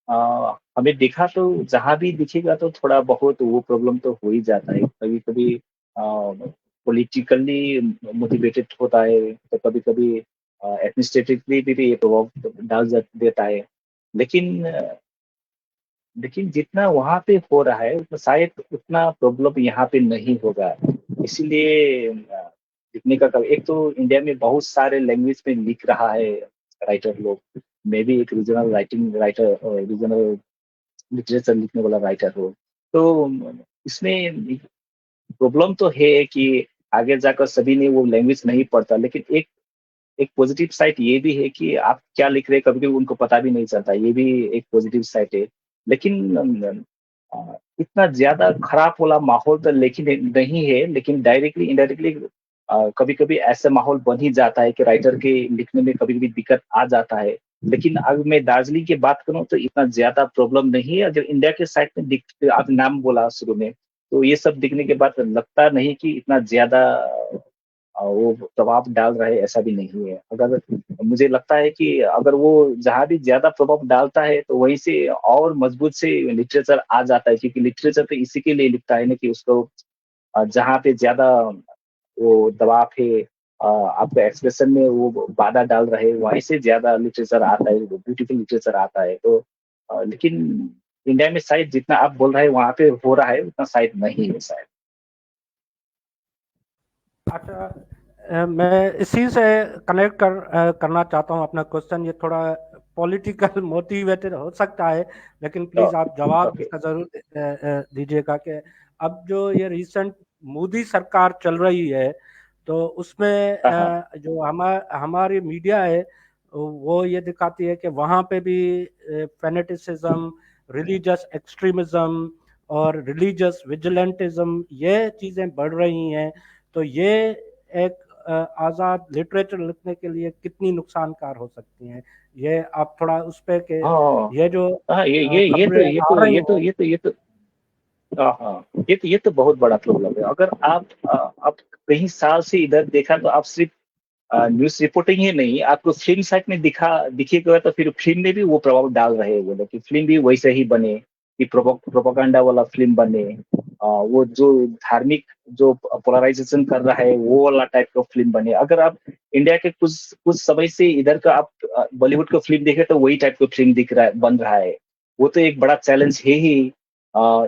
हमें देखा तो जहाँ भी दिखेगा तो थोड़ा बहुत वो प्रॉब्लम तो हो ही जाता है। कभी कभी पॉलिटिकली मोटिवेटेड होता है, तो कभी कभी एडमिनिस्ट्रेटिवली भी ये प्रभाव देता है। लेकिन लेकिन जितना वहाँ पे हो रहा है उतना शायद उतना प्रॉब्लम यहाँ पे नहीं होगा। इसीलिए लिखने का एक तो इंडिया में बहुत सारे लैंग्वेज में लिख रहा है राइटर लोग। मैं भी एक regional writing writer, regional literature लिखने वाला राइटर हूँ। तो इसमें प्रॉब्लम तो है कि आगे जाकर सभी ने वो लैंग्वेज नहीं पढ़ता। लेकिन एक एक पॉजिटिव साइड ये भी है कि आप क्या लिख रहे हैं कभी कभी उनको पता भी नहीं चलता, ये भी एक पॉजिटिव साइड है। लेकिन इतना ज्यादा खराब वाला माहौल तो लेकिन नहीं है। लेकिन डायरेक्टली इनडायरेक्टली कभी कभी ऐसा माहौल बन ही जाता है कि राइटर के लिखने में कभी कभी दिक्कत आ जाता है। लेकिन अगर मैं दार्जिलिंग की बात करूं तो इतना ज्यादा प्रॉब्लम नहीं है। अगर इंडिया के साइड में आप नाम बोला शुरू में, तो ये सब दिखने के बाद लगता नहीं कि इतना ज्यादा वो प्रभाव डाल रहा है, ऐसा भी नहीं है। अगर मुझे लगता है कि अगर वो जहाँ भी ज्यादा प्रभाव डालता है तो वहीं से और मजबूत से लिटरेचर आ जाता है। क्योंकि लिटरेचर तो इसी के लिए लिखता है ना कि उसको जहाँ पे ज्यादा वो दबाव है, आपका एक्सप्रेशन में वो बाधा डाल रहे, वहीं से ज्यादा लिटरेचर आता है, ब्यूटीफुल लिटरेचर आता है। तो लेकिन इंडिया में शायद जितना आप बोल रहे हैं वहां पे हो रहा है उतना शायद नहीं है शायद। अच्छा, मैं इसी से करना चाहता हूँ अपना क्वेश्चन। ये थोड़ा पॉलिटिकल मोटिवेटेड हो सकता है, लेकिन प्लीज आप जवाब ओके। इसका जरूर दीजिएगा कि अब जो ये रिसेंट मोदी सरकार चल रही है तो उसमें हाँ हाँ जो हमारी मीडिया है वो ये दिखाती है कि वहाँ पे भी फेनेटिसिज्म, रिलीजियस एक्सट्रीमिज्म और रिलीजियस विजिलेंटिज्म ये चीज़ें बढ़ रही हैं। तो ये एक आज़ाद लिटरेचर लिखने के लिए कितनी नुकसानकार हो सकती हैं? ये आप थोड़ा उस पे के हाँ ये जो हाँ, ये खबरें आ रही हैं। ये तो हाँ हाँ, ये तो बहुत बड़ा प्रॉब्लम है। अगर आप कहीं साल से इधर देखा तो आप सिर्फ न्यूज रिपोर्टिंग ही नहीं, आपको फिल्म साइट में दिखेगा तो फिर फिल्म में भी वो प्रभाव डाल रहे हैं वो लोग, कि फिल्म भी वैसे ही बने, कि प्रोपोगंडा वाला फिल्म बने, वो जो धार्मिक जो पोलराइजेशन कर रहा है वो वाला टाइप का फिल्म बने। अगर आप इंडिया के कुछ कुछ समय से इधर का आप बॉलीवुड का फिल्म देखे तो वही टाइप का फिल्म दिख रहा है, बन रहा है। वो तो एक बड़ा चैलेंज है ही।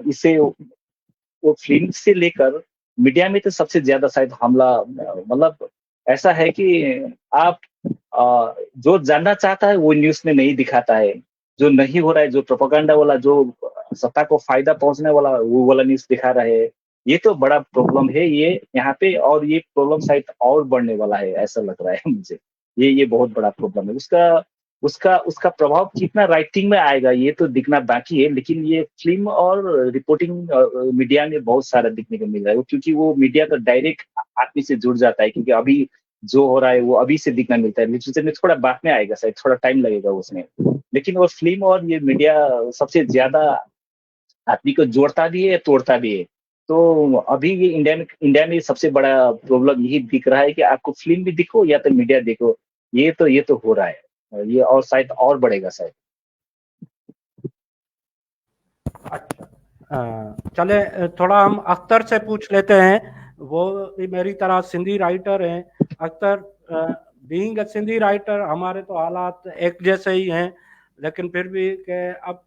इसे वो फिल्म से लेकर मीडिया में तो सबसे ज्यादा शायद हमला, मतलब ऐसा है कि आप जो जानना चाहता है वो न्यूज में नहीं दिखाता है, जो नहीं हो रहा है, जो प्रोपेगेंडा वाला, जो सत्ता को फायदा पहुंचने वाला वो वाला न्यूज दिखा रहे हैं। ये तो बड़ा प्रॉब्लम है ये यहाँ पे, और ये प्रॉब्लम शायद और बढ़ने वाला है, ऐसा लग रहा है मुझे। ये बहुत बड़ा प्रॉब्लम है। उसका उसका उसका प्रभाव कितना राइटिंग में आएगा ये तो दिखना बाकी है, लेकिन ये फिल्म और रिपोर्टिंग मीडिया में बहुत सारा दिखने को मिल रहा है, क्योंकि वो मीडिया तो डायरेक्ट आदमी से जुड़ जाता है, क्योंकि अभी जो हो रहा है वो अभी से दिखना मिलता है। लिटरेचर में थोड़ा बाद में आएगा, शायद थोड़ा टाइम लगेगा उसमें, लेकिन वो फिल्म और ये मीडिया सबसे ज्यादा आदमी को जोड़ता भी है, तोड़ता भी है। तो अभी ये इंडिया में सबसे बड़ा प्रॉब्लम यही दिख रहा है कि आपको फिल्म भी दिखो या तो मीडिया देखो, ये तो हो रहा है। ये और शायद और बढ़ेगा शायद। अच्छा, चले थोड़ा हम अख्तर से पूछ लेते हैं। वो भी मेरी तरह सिंधी राइटर हैं। Akhtar, being a Sindhi writer, हमारे तो हालात एक जैसे ही हैं, लेकिन फिर भी कि अब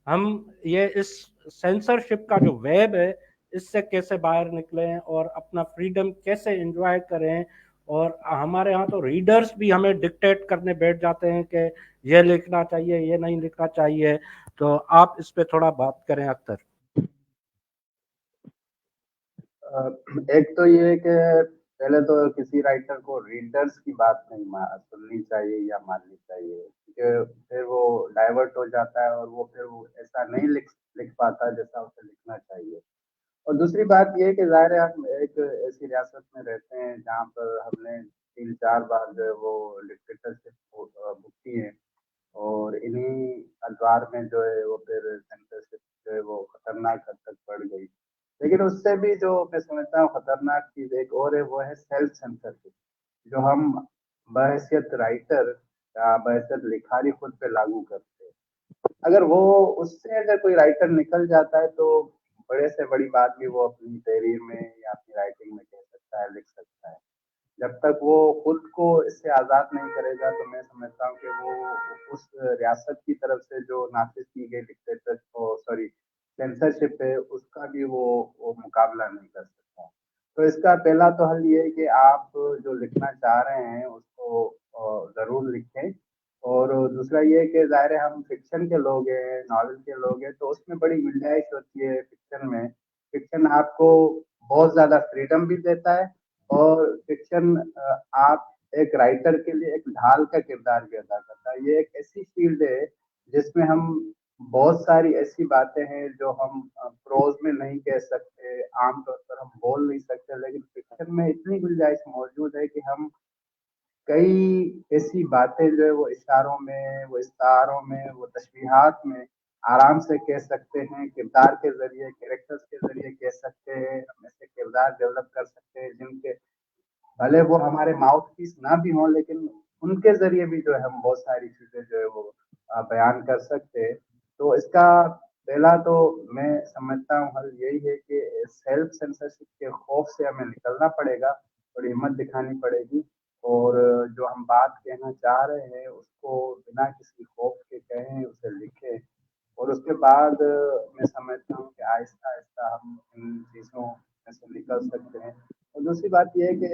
हम ये इस सेंसरशिप का जो वेब है इससे कैसे बाहर निकलें और अपना फ्रीडम कैसे एंजॉय करें। और हमारे यहाँ तो रीडर्स भी हमें डिक्टेट करने बैठ जाते हैं कि ये लिखना चाहिए, ये नहीं लिखना चाहिए। तो आप इस पे थोड़ा बात करें अख्तर। एक तो ये कि पहले तो किसी राइटर को रीडर्स की बात नहीं सुननी चाहिए या माननी चाहिए, क्योंकि फिर वो डाइवर्ट हो जाता है और वो फिर वो ऐसा नहीं लिख पाता जैसा उसे लिखना चाहिए। और दूसरी बात ये है कि ज़ाहिर है हम एक ऐसी रियासत में रहते हैं जहाँ पर हमने 3-4 बार जो है वो डिक्टेटरशिप भुगती है, और इन्हीं अदवार में जो है वो फिर सेंसरशिप जो है वो खतरनाक हद तक बढ़ गई। लेकिन उससे भी जो मैं समझता हूँ खतरनाक चीज़ एक और है, वो है सेल्फ सेंसरशिप, जो हम बहैसियत राइटर या बहैसियत लिखारी खुद पे लागू करते हैं। अगर वो उससे अगर कोई राइटर निकल जाता है तो बड़े से बड़ी बात भी वो अपनी तहरीर में या अपनी राइटिंग में कह सकता है, लिख सकता है। जब तक वो खुद को इससे आज़ाद नहीं करेगा तो मैं समझता हूँ कि वो उस रियासत की तरफ से जो नाफिज की गई डिक्टेटर सॉरी सेंसरशिप है उसका भी वो मुकाबला नहीं कर सकता। तो इसका पहला तो हल ये है कि आप जो लिखना चाह रहे हैं उसको ज़रूर लिखें। और दूसरा ये है कि ज़ाहिर है हम फिक्शन के लोग हैं, नॉवेल के लोग हैं, तो उसमें बड़ी गुंजाइश होती है फिक्शन में। फिक्शन आपको बहुत ज़्यादा फ्रीडम भी देता है, और फिक्शन आप एक राइटर के लिए एक ढाल का किरदार भी अदा करता है। ये एक ऐसी फील्ड है जिसमें हम बहुत सारी ऐसी बातें हैं जो हम प्रोज में नहीं कह सकते, आमतौर पर हम बोल नहीं सकते, लेकिन फिक्शन में इतनी गुंजाइश मौजूद है कि हम कई ऐसी बातें जो है वो इशारों में, वो इस्तारों में, वो तशबीहात में आराम से कह सकते हैं, किरदार के ज़रिए, कैरेक्टर्स के ज़रिए कह सकते हैं, हम ऐसे किरदार डेवलप कर सकते हैं जिनके भले वो हमारे माउथ पीस ना भी हों, लेकिन उनके ज़रिए भी जो है हम बहुत सारी चीज़ें जो है वो बयान कर सकते हैं। तो इसका पहला तो मैं समझता हूँ हल यही है कि सेल्फ सेंसरशिप के खौफ से हमें निकलना पड़ेगा, थोड़ी हिम्मत दिखानी पड़ेगी, और जो हम बात कहना चाह रहे हैं उसको बिना किसी खौफ के कहें, उसे लिखें। और उसके बाद मैं समझता हूँ कि आहिस्ता-आहिस्ता हम इन चीज़ों में से निकल सकते हैं। और दूसरी बात ये है कि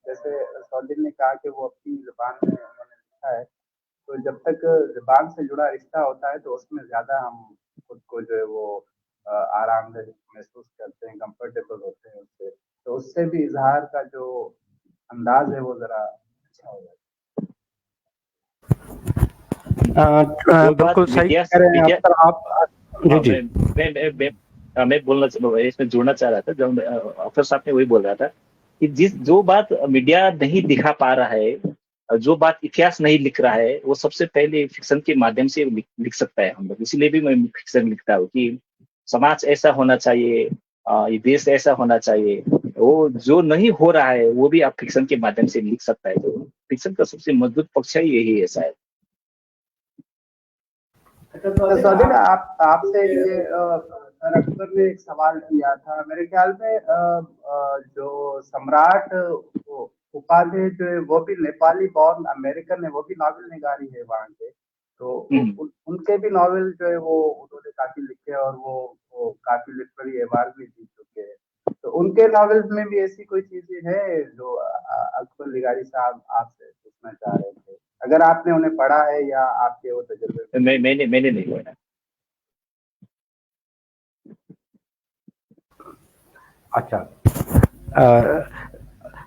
जैसे सौदिन ने कहा कि वो अपनी ज़ुबान में उन्होंने लिखा है, तो जब तक ज़ुबान से जुड़ा रिश्ता होता है तो उसमें ज़्यादा हम खुद को जो है वो आरामदेह महसूस करते हैं, कंफर्टेबल होते हैं उससे। तो उससे भी इज़हार का जो अंदाज़ है वो ज़रा अच्छा हो जाता है। जो बात बिल्कुल सही मीडिया कह रहे हैं मीडिया अख्तर आप। जी हाँ, जी। मैं बोलना इसमें जुड़ना चाह रहा था, जब अफसर साहब ने वही बोल रहा था कि जो बात मीडिया नहीं दिखा पा रहा है, जो बात इतिहास नहीं लिख रहा है, वो सबसे पहले फिक्शन के माध्यम से लिख सकता है हम लोग। इसीलिए भी मैं फिक्शन लिखता हूँ कि समाज ऐसा होना चाहिए, ये देश ऐसा होना चाहिए। वो जो नहीं हो रहा है वो भी आप फिक्शन के माध्यम से लिख सकता है। तो फिक्शन का सबसे मजबूत पक्ष है यही है शायद। अच्छा तो स्वाधीन, आप आपसे ये सर अकबर ने एक सवाल किया था मेरे ख्याल में, जो सम्राट उपाध्याय जो है वो भी नेपाली बॉर्न अमेरिकन है, वो भी नॉवेल निगारी है वहाँ के। तो उनके भी नॉवेल जो है वो उन्होंने काफी लिखे और वो काफी लिटरेरी अवार्ड भी जीत चुके हैं। तो उनके नॉवेल्स में भी ऐसी कोई चीजें हैं जो अकबर निगारी साहब आपसे पूछना चाह रहे थे, अगर आपने उन्हें पढ़ा है या आपके वो तजुर्बे? मैंने नहीं पढ़ा।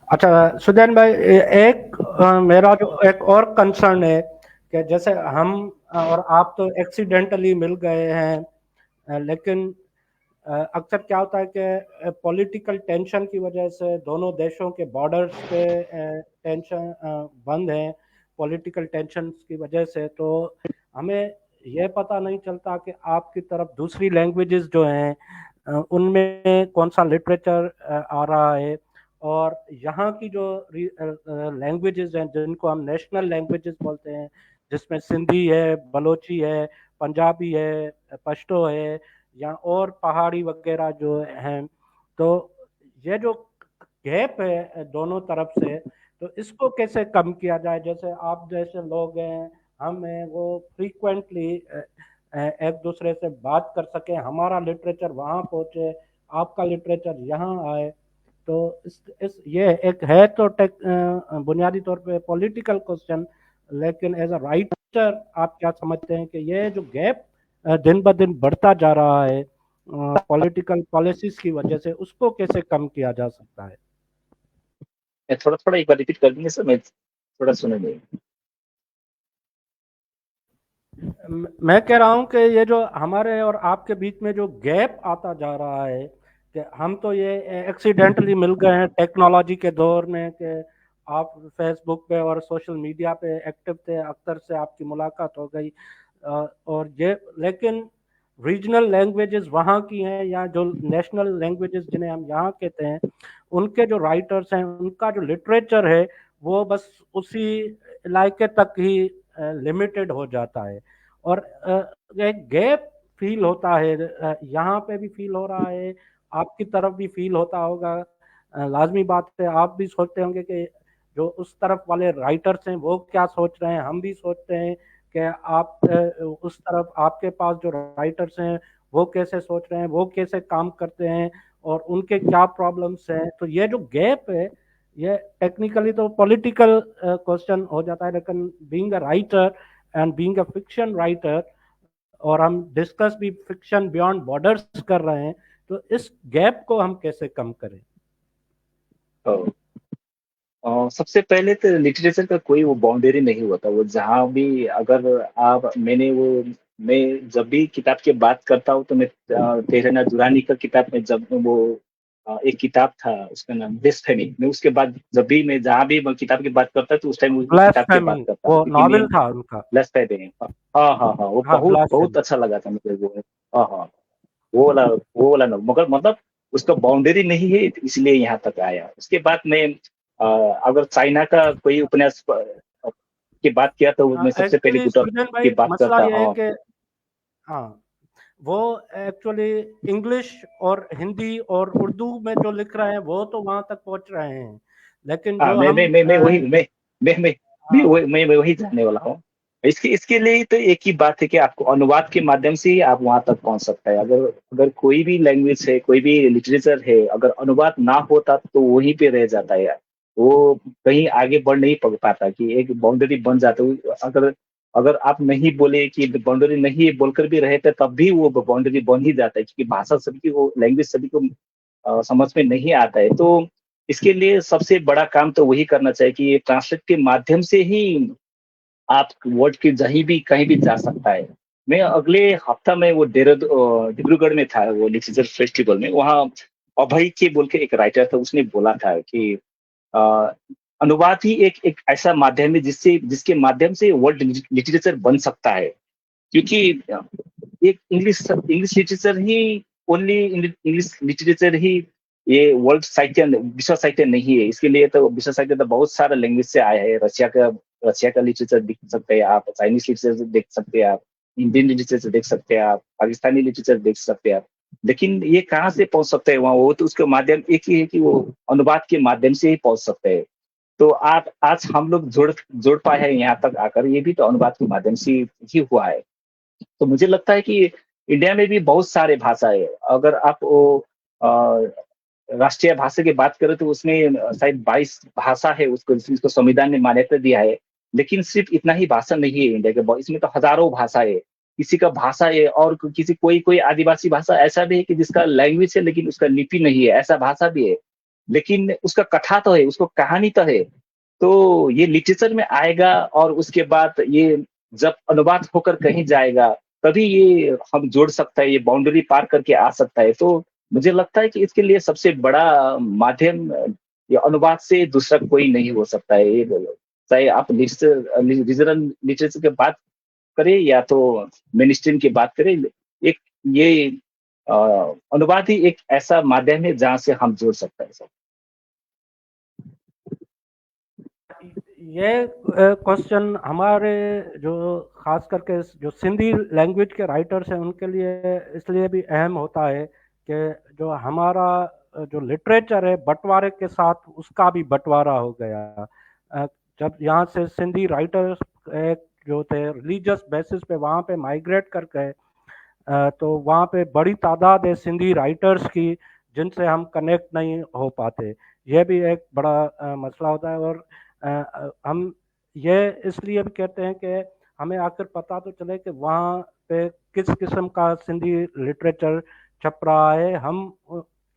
अच्छा सुजैन भाई, एक मेरा जो एक और कंसर्न है कि जैसे हम और आप तो एक्सीडेंटली मिल गए हैं, लेकिन अक्सर क्या होता है कि पॉलिटिकल टेंशन की वजह से दोनों देशों के बॉर्डर्स पे टेंशन बंद है पॉलिटिकल टेंशन की वजह से। तो हमें यह पता नहीं चलता कि आपकी तरफ दूसरी लैंग्वेजेस जो हैं उनमें कौन सा लिटरेचर आ रहा है, और यहाँ की जो लैंग्वेजेस हैं जिनको हम नेशनल लैंग्वेजेस बोलते हैं, जिसमें सिंधी है, बलोची है, पंजाबी है, पश्तो है या और पहाड़ी वगैरह जो हैं, तो ये जो गैप है दोनों तरफ से, तो इसको कैसे कम किया जाए? जैसे आप जैसे लोग हैं, हम हैं, वो फ्रीक्वेंटली एक दूसरे से बात कर सकें, हमारा लिटरेचर वहाँ पहुँचे, आपका लिटरेचर यहाँ आए। तो इस ये एक है तो बुनियादी तौर पे पॉलिटिकल क्वेश्चन, लेकिन एज अ राइटर आप क्या समझते हैं कि ये जो गैप दिन ब दिन बढ़ता जा रहा है पॉलिटिकल पॉलिसीज की वजह से, उसको कैसे कम किया जा सकता है? थोड़ा थोड़ा एक बार रिपीट कर देंगे सर, मैं थोड़ा सुना नहीं। मैं कह रहा हूँ कि ये जो हमारे और आपके बीच में जो गैप आता जा रहा है, कि हम तो ये एक्सीडेंटली मिल गए हैं टेक्नोलॉजी के दौर में, कि आप फेसबुक पे और सोशल मीडिया पे एक्टिव थे, अख्तर से आपकी मुलाकात हो गई, और ये लेकिन रीजनल लैंग्वेजेस वहाँ की हैं या जो नेशनल लैंग्वेजेस जिन्हें हम यहाँ कहते हैं, उनके जो राइटर्स हैं, उनका जो लिटरेचर है वो बस उसी इलाके तक ही लिमिटेड हो जाता है, और एक गैप फील होता है। यहाँ पे भी फील हो रहा है, आपकी तरफ भी फील होता होगा, लाजमी बात है। आप भी सोचते होंगे कि जो उस तरफ वाले राइटर्स हैं वो क्या सोच रहे हैं, हम भी सोचते हैं कि आप उस तरफ आपके पास जो राइटर्स हैं वो कैसे सोच रहे हैं, वो कैसे काम करते हैं, और उनके क्या प्रॉब्लम्स हैं। तो ये जो गैप है, ये टेक्निकली तो पॉलिटिकल क्वेश्चन हो जाता है, लेकिन being a writer and being a fiction writer, और हम डिस्कस भी फिक्शन बियॉन्ड बॉर्डर्स कर रहे हैं, तो इस गैप को हम कैसे कम करें? सबसे पहले तो लिटरेचर का कोई वो बाउंड्री नहीं होता। वो जहाँ भी अगर आप मैं जब भी किताब की बात करता हूँ तो मैं तेहराना दुरानी का किताब में जब वो एक किताब था उसका नाम ब्लेस्फेमी, मैं उसके बाद जब भी मैं जहाँ भी मैं किताब की बात करता तो उस टाइम उस किताब की ब्लास्फेमी बात करता हूँ वो क्योंकि मैं नॉवेल था उनका। ब्लेस्फेमी। हाँ हाँ हाँ, वो हाँ, बहुत बहुत ब्लास्फेमी। अच्छा लगा था मुझे वो। हाँ हाँ, वो वाला ना, मगर मतलब उसका बाउंड्री नहीं है इसलिए यहाँ तक आया। उसके बाद मैं अगर चाइना का कोई उपन्यास की बात किया तो मैं सबसे पहले एक्चुअली गुटक सुजन की भाई, बात मसला करता ये है हूँ। कि हाँ, वो एक्चुअली इंग्लिश और हिंदी और उर्दू में जो लिख रहे हैं वो तो वहां तक पहुंच रहे हैं, लेकिन हाँ, जो हम हाँ मैं वही जानने वाला हूँ। इसके लिए तो एक ही बात है कि आपको अनुवाद के माध्यम से ही आप वहां तक पहुंच सकता है। अगर अगर कोई भी लैंग्वेज है, कोई भी लिटरेचर है, अगर अनुवाद ना होता तो वहीं पे रह जाता है यार। वो कहीं आगे बढ़ नहीं पाता कि एक बाउंड्री बन जाता है। अगर अगर आप नहीं बोले कि बाउंड्री नहीं है बोलकर भी रहे थे तब भी वो बाउंड्री बन ही जाता है, क्योंकि भाषा सभी की, वो लैंग्वेज सभी को समझ में नहीं आता है। तो इसके लिए सबसे बड़ा काम तो वही करना चाहिए कि ये ट्रांसलेट के माध्यम से ही आप वर्ल्ड के जहीं भी कहीं भी जा सकता है। मैं अगले हफ्ता में वो डिब्रूगढ़ में था वो लिटरेचर फेस्टिवल में, वहाँ अभय के बोल के एक राइटर था, उसने बोला था कि अ, अनुवाद ही एक एक ऐसा माध्यम है जिसके माध्यम से वर्ल्ड लिटरेचर बन सकता है। क्योंकि एक इंग्लिश इंग्लिश लिटरेचर ही ओनली इंग्लिश लिटरेचर ही ये वर्ल्ड साहित्य विश्व साहित्य नहीं है। इसके लिए तो विश्व साहित्य तो बहुत सारा लैंग्वेज से आया है। रशिया का लिटरेचर देख सकते हैं आप, चाइनीज लिटरेचर देख सकते हैं आप, इंडियन लिटरेचर देख सकते हैं आप, पाकिस्तानी लिटरेचर देख सकते हैं आप। लेकिन ये कहाँ से पहुंच सकते हैं वहाँ? वो तो उसके माध्यम एक ही है कि वो अनुवाद के माध्यम से ही पहुंच सकते हैं। तो आप आज हम लोग जोड़ पाए हैं यहाँ तक आकर, ये भी तो अनुवाद के माध्यम से ही हुआ है। तो मुझे लगता है कि इंडिया में भी बहुत सारे भाषा है। अगर आप वो राष्ट्रीय भाषा की बात करें तो उसमें शायद 22 भाषा है, उसको जिसको संविधान ने मान्यता दिया है। लेकिन सिर्फ इतना ही भाषा नहीं है इंडिया के, इसमें तो हजारों भाषा है। किसी का भाषा है और किसी कोई कोई आदिवासी भाषा ऐसा भी है कि जिसका लैंग्वेज है लेकिन उसका लिपि नहीं है, ऐसा भाषा भी है। लेकिन उसका कथा तो है, उसको कहानी तो है। तो ये लिटरेचर में आएगा और उसके बाद ये जब अनुवाद होकर कहीं जाएगा तभी ये हम जोड़ सकता है, ये बाउंड्री पार करके आ सकता है। तो मुझे लगता है कि इसके लिए सबसे बड़ा माध्यम ये अनुवाद से दूसरा कोई नहीं हो सकता है। ये बोलो, चाहे आप रीजनल लिटरेचर की बात करें या तो मेन स्ट्रीम की बात करें, एक ये अ, अनुवाद ही एक ऐसा माध्यम है जहां से हम जोड़ सकते हैं सब। ये क्वेश्चन हमारे जो खास करके जो सिंधी लैंग्वेज के राइटर्स हैं उनके लिए इसलिए भी अहम होता है कि जो हमारा जो लिटरेचर है बंटवारे के साथ उसका भी बंटवारा हो गया। अ, जब यहाँ से सिंधी राइटर्स जो थे रिलीजियस बेसिस पे वहाँ पे माइग्रेट कर गए, तो वहाँ पे बड़ी तादाद है सिंधी राइटर्स की जिनसे हम कनेक्ट नहीं हो पाते। ये भी एक बड़ा मसला होता है। और हम ये इसलिए भी कहते हैं कि हमें आखिर पता तो चले कि वहाँ पे किस किस्म का सिंधी लिटरेचर छप रहा है, हम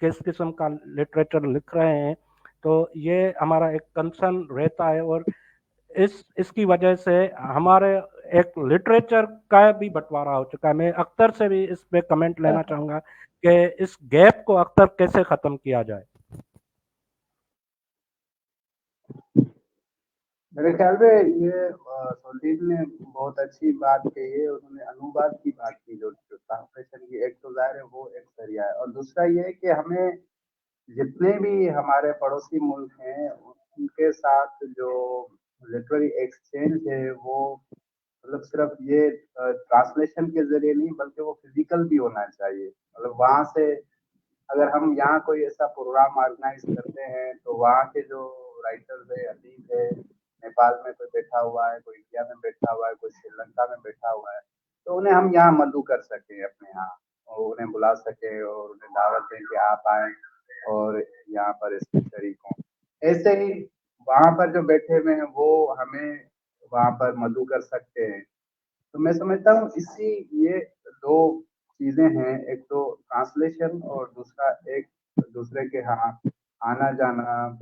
किस किस्म का लिटरेचर लिख रहे हैं। तो ये हमारा एक कंसर्न रहता है। और इसकी वजह से हमारे एक लिटरेचर का भी बंटवारा हो चुका है। मैं अख्तर से भी इस पे कमेंट लेना चाहूंगा कि इस गैप को अख्तर कैसे खत्म किया जाए। मेरे ख्याल में ये संदीप ने बहुत अच्छी बात कही है। उन्होंने अनुवाद की बात की, जो ट्रांसलेशन की। एक तो जाहिर है वो एक जरिया है, और दूसरा ये है कि हमें जितने भी हमारे पड़ोसी मुल्क हैं उनके साथ जो लिटरेरी एक्सचेंज है वो मतलब सिर्फ ये ट्रांसलेशन के जरिए नहीं बल्कि वो फिजिकल भी होना चाहिए। मतलब वहाँ से अगर हम यहाँ कोई ऐसा प्रोग्राम ऑर्गेनाइज करते हैं तो वहाँ के जो राइटर्स है, अदीब है, नेपाल में कोई बैठा हुआ है, कोई इंडिया में बैठा हुआ है, कोई श्रीलंका में बैठा हुआ है, तो उन्हें हम यहाँ मदऊ कर सकें अपने यहाँ, और उन्हें बुला सके और उन्हें दावत दें कि आप आए और यहाँ पर इसमें शरीक हों। ऐसे ही वहाँ पर जो बैठे हुए हैं वो हमें वहाँ पर मदऊ कर सकते हैं। तो मैं समझता हूँ इसी ये दो चीजें हैं, एक तो ट्रांसलेशन और दूसरा एक दूसरे के यहाँ आना जाना,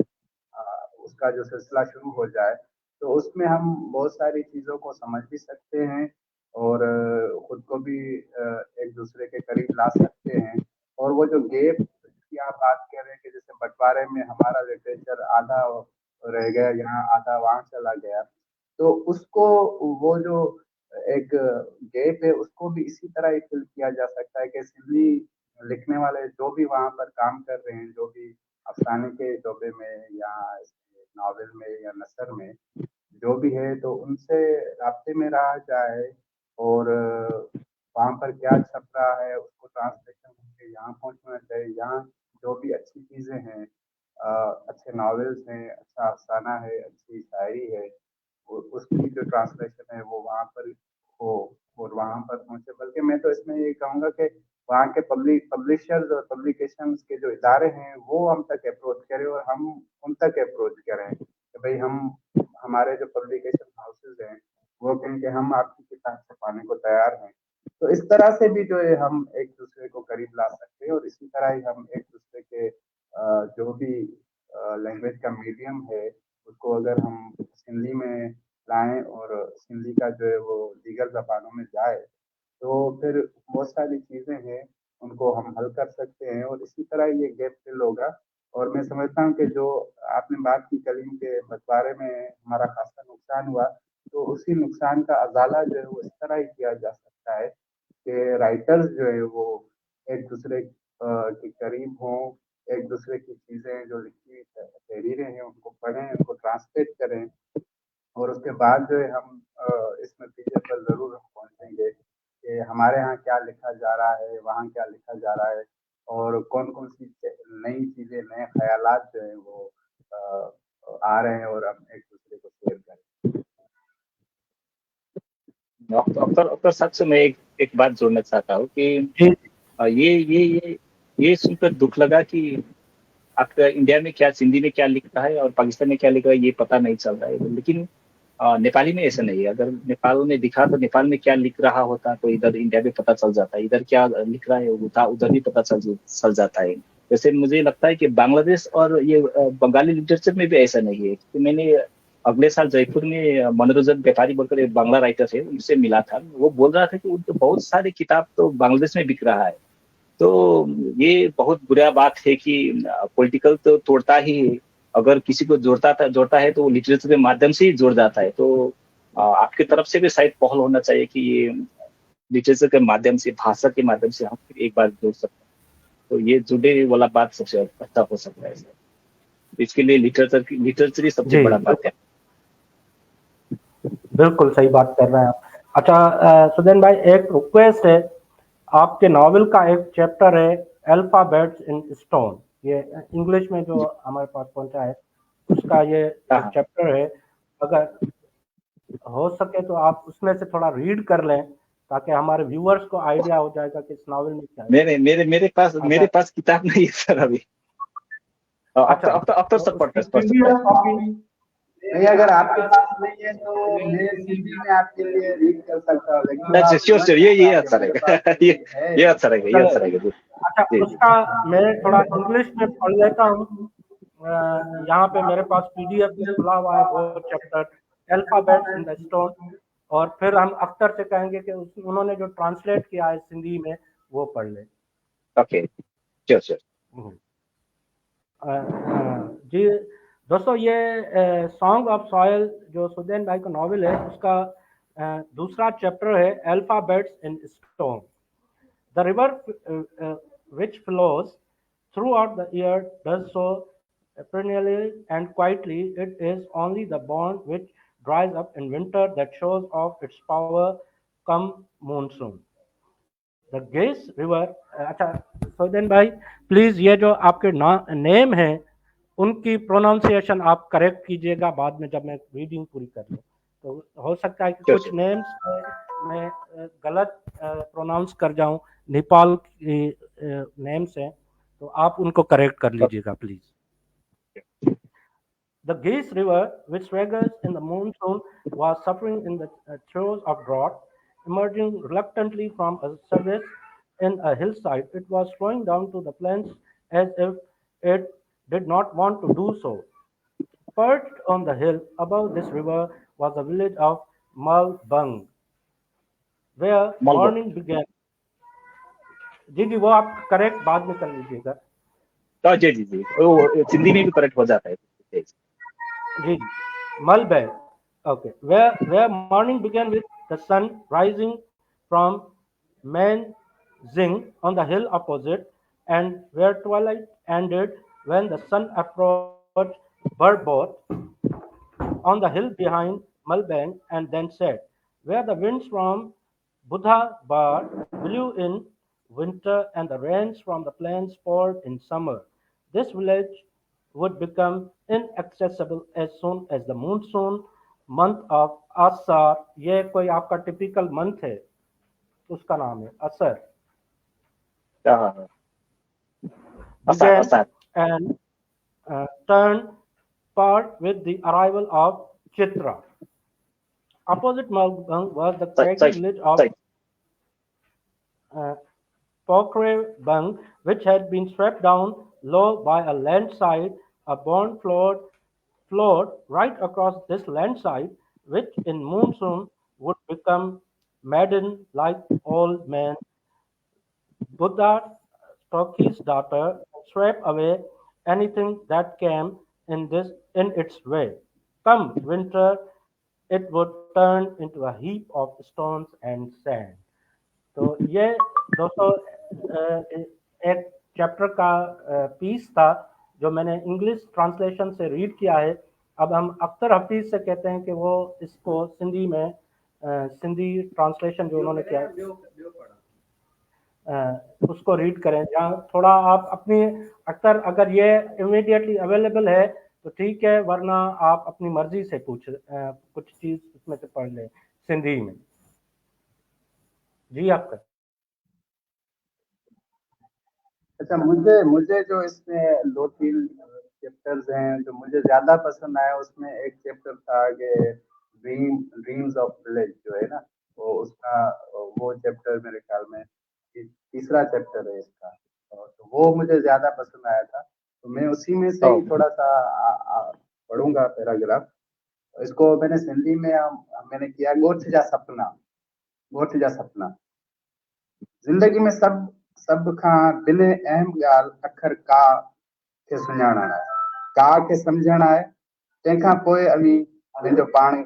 उसका जो सिलसिला शुरू हो जाए तो उसमें हम बहुत सारी चीज़ों को समझ भी सकते हैं और खुद को भी एक दूसरे के करीब ला सकते हैं। और वो जो गैप की आप बात कर रहे हैं कि जैसे बंटवारे में हमारा लिटरेचर आधा रह गया यहाँ, आधा वहाँ चला गया, तो उसको वो जो एक गैप है उसको भी इसी तरह ही फिल किया जा सकता है कि सिंधी लिखने वाले जो भी वहाँ पर काम कर रहे हैं, जो भी अफसाने के शोबे में या नावल में या नसर में जो भी है, तो उनसे राब्ते में रहा जाए और वहाँ पर क्या छप रहा है उसको ट्रांसलेशन करके यहाँ पहुँचना चाहिए। यहाँ जो भी अच्छी चीज़ें हैं, अच्छे नॉवेल्स हैं, अच्छा अफसाना है, अच्छी शायरी है, उसकी जो ट्रांसलेशन है वो वहाँ पर हो और वहाँ पर पहुँचे। बल्कि मैं तो इसमें ये कहूँगा कि वहाँ के पब्लिशर्स और पब्लिकेशंस के जो इदारे हैं वो हम तक अप्रोच करें और हम उन तक अप्रोच करें कि भाई हम हमारे जो पब्लिकेशन हाउसेज हैं वो कहें कि हम आपकी किताब छपाने को तैयार हैं। तो इस तरह से भी जो है हम एक दूसरे को करीब ला सकते हैं और इसी तरह ही हम एक दूसरे के जो भी लैंग्वेज का मीडियम है उसको अगर हम सिंधी में लाएं और सिंधी का जो है वो दीगर जबानों में जाए तो फिर बहुत सारी चीज़ें हैं उनको हम हल कर सकते हैं, और इसी तरह ये गैप फिल होगा। और मैं समझता हूँ कि जो आपने बात की कलीम के बंटवारे में हमारा खासा नुकसान हुआ, तो उसी नुकसान का अजाला जो है वो इस तरह ही किया जा सकता है कि राइटर्स जो है वो एक दूसरे के करीब हों, एक दूसरे की चीजें जो लिखी हुई तहरीरें हैं उनको पढ़ें, उनको ट्रांसलेट करें, और उसके बाद जो है हम इस नतीजे पर जरूर हम पहुंचेंगे कि हमारे यहाँ क्या लिखा जा रहा है, वहाँ क्या लिखा जा रहा है, और कौन कौन सी नई चीजें, नए ख्यालात जो है वो आ रहे हैं, और हम एक दूसरे को शेयर करें। डॉक्टर साहब से मैं एक बात जोड़ना चाहता हूँ कि जी ये सुनकर दुख लगा कि आपका इंडिया में क्या, सिंधी में क्या लिख रहा है और पाकिस्तान में क्या लिख रहा है ये पता नहीं चल रहा है। लेकिन नेपाली में ऐसा नहीं है। अगर नेपाल में दिखा तो नेपाल में क्या लिख रहा होता तो इधर इंडिया में पता चल जाता है, इधर क्या लिख रहा है उधर भी पता चल जाता है। जैसे मुझे लगता है कि बांग्लादेश और ये बंगाली लिटरेचर में भी ऐसा नहीं है। कि मैंने अगले साल जयपुर में मनोरंजन व्यापारी बोलकर एक बांग्ला राइटर है, उनसे मिला था। वो बोल रहा था कि उनके बहुत सारे किताब तो बांग्लादेश में बिक रहा है। तो ये बहुत बुरा बात है कि पॉलिटिकल तो तोड़ता ही है, अगर किसी को जोड़ता है तो लिटरेचर के माध्यम से ही जोड़ जाता है। तो आपकी तरफ से भी शायद पहल होना चाहिए कि ये लिटरेचर के माध्यम से, भाषा के माध्यम से हम फिर एक बार जोड़ सकते हैं। तो ये जुड़े वाला बात सबसे अच्छा हो सकता है। इसके लिए लिटरेचर ही सबसे जी बड़ा बात है। बिल्कुल सही बात कर रहे हैं आप। अच्छा सुदेन भाई, एक रिक्वेस्ट है, आपके नॉवेल का एक चैप्टर है अल्फाबेट्स इन स्टोन, ये इंग्लिश में जो हमारे पास पहुंचा है उसका ये हाँ, चैप्टर है। अगर हो सके तो आप उसमें से थोड़ा रीड कर लें ताकि हमारे व्यूअर्स को आइडिया हो जाएगा कि इस नॉवेल में क्या है। मेरे अगर पास किताब नहीं है सर अभी। अच्छा, अब तो तो सब उसकी पढ़ सकते पीडीएफ हैं। कॉपी। नहीं, अगर आपके पास नहीं है तो मैं सीडी में आपके लिए रीड कर सकता हूँ, लेकिन अच्छा, आप श्योर समझ श्योर, सकता ये है कि अच्छा मेरे पास रहेगा। सीडी है। ये अच्छा रहेगा, ये अच्छा चले, रहेगा जी। अच्छा जी जी। उसका मैं थोड़ा इंग्लिश में पढ़ लेता हूँ। यहाँ पे मेरे पास पीडीएफ भी खुला हुआ है, वो chapter alphabets in the stone. और फिर हम अख्तर से कहेंगे कि उन्होंने जो ट्रांसलेट किया है सिंधी में वो पढ़ ले। Okay, sure sure. जी दोस्तों, ये सॉन्ग ऑफ सॉयल जो सुदैन भाई का नॉवेल है उसका दूसरा चैप्टर है alphabets in stone. The river which flows throughout the year does so perennially and quietly. It is only the bond which dries up in winter that shows off its power come monsoon. The Gaze River। अच्छा सौदेन भाई, प्लीज ये जो आपके नेम है उनकी प्रोनाउंसिएशन आप करेक्ट कीजिएगा बाद में जब मैं रीडिंग पूरी कर लूँ। तो हो सकता है कि श्योर कुछ श्योर। नेम्स मैं गलत प्रोनाउंस कर जाऊं, नेपाल की नेम्स हैं, तो आप उनको करेक्ट कर लीजिएगा please. The Geese River, which swaggers in the monsoon, was suffering in the throes of drought. Emerging reluctantly from a crevice in a hillside, it was flowing down to the plains as if it did not want to do so. Perched on the hill above this river was the village of Malbang, where मलबो। morning began। जी जी, वो आप करेक्ट बाद में कर लीजिएगा। जी जी जी, वो सिंधी में भी करेक्ट हो जाता है। जी जी, Malbang. Okay, where morning began with the sun rising from Manzing on the hill opposite, and where twilight ended when the sun approached Burbot on the hill behind Malbang and then set, where the winds from Buddha Bar blew in winter and the rains from the plains poured in summer. This village would become inaccessible as soon as the monsoon month of Asar, ये कोई आपका टिपिकल मंथ है, उसका नाम है असर, हाँ, आसार began आसार। and turned part with the arrival of Chitra. Opposite Malbang was the craggy सही village of सही। uh, Pokrebang, which had been swept down low by a landslide. A bond flowed right across this landslide, which in monsoon would become maddened like old men Buddha took his daughter and swept away anything that came in its way. Come winter, it would turn into a heap of stones and sand. तो ये दोस्तों एक चैप्टर का पीस था जो मैंने इंग्लिश ट्रांसलेशन से रीड किया है। अब हम अख्तर हफीज से कहते हैं कि वो इसको सिंधी में सिंधी ट्रांसलेशन जो उन्होंने किया उसको रीड करें। जहाँ थोड़ा आप अपनी अख्तर अगर ये इमीडिएटली अवेलेबल है तो ठीक है, वरना आप अपनी मर्जी से कुछ चीज उसमें से पढ़ लें सिंधी में। जी अख्तर। अच्छा, मुझे जो इसमें 2-3 चैप्टर्स हैं जो मुझे ज्यादा पसंद आया, उसमें एक चैप्टर था कि ड्रीम्स ऑफ विलेज जो है ना, वो उसका वो चैप्टर मेरे ख्याल में तीसरा चैप्टर है इसका, तो वो मुझे ज्यादा पसंद आया था। तो मैं उसी में से ही थोड़ा सा पढ़ूंगा पैराग्राफ। इसको मैंने सिंधी में मैंने किया, गोठ जा सपना। गोठ जा सपना। ज़िंदगी में सभ खां दिल अहम ॻाल्हि अखर का खे सुञाणणु आहे, का खे सम्झणु आहे, तंहिंखां पोइ अवी पंहिंजो पाण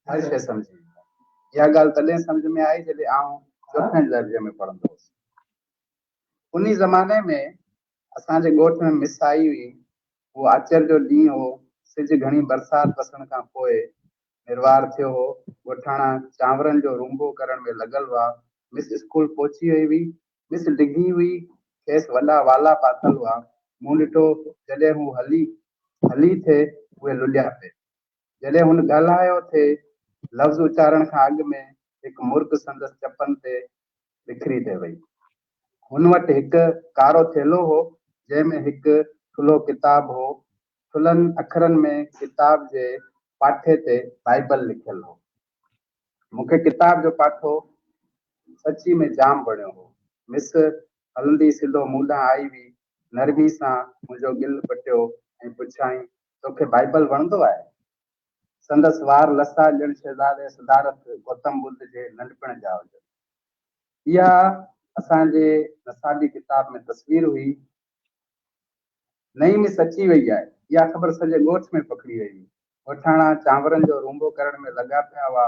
हर शइ सम्झी वेंदा। इहा ॻाल्हि तॾहिं सम्झ में आई जॾहिं आउं 4थे दर्जे में पढ़ंदो हुउसि। उन ज़माने में असांजे ॻोठ में मिस आई हुई। उहो आचर जो ॾींहुं हो, सिज घणी बरसाति वसण खां पोइ निर्वार थियो हो। ॻोठाणा चांवरनि जो रूंबो करण में लॻल हुआ। मिस स्कूल पहुची वई हुई। मिस डिघी हुई, खेसि वॾा वाला पातल हुआ। मूं ॾिठो जॾहिं हू हली थे उहे लुॾिया पे। जॾहिं हुन ॻाल्हायो थे, लफ़्ज़ उचारण खां अॻु में हिकु मुर्ग संदसि चपनि ते बिखरी थे वई। हुन वटि हिकु कारो थेलो हो जंहिंमें हिकु थुल्हो किताब हो। थुल्हनि अखरनि में किताब जे पाठे ते बाइबल लिखियल हो। मूंखे किताब जो पाठो सची में जाम वणियो हो। मिस हलंदी सिधो मूं ॾांहुं आई हुई, नरमी सां मुंहिंजो गिल पटियो ऐं पुछाईं, तोखे बाइबल वणंदो आहे? संदसि वार लसा ॼण शहज़ादे सिद्धार्थ गौतम बुद्ध जे नंढपण जा हुजनि। इहा असांजे नसाबी किताब में तस्वीर हुई। नई मिस अची वई आहे, इहा ख़बर सॼे ॻोठ में पकड़ी वई हुई। ॻोठाणा चांवरनि जो रूंबो करण में लॻा पिया हुआ।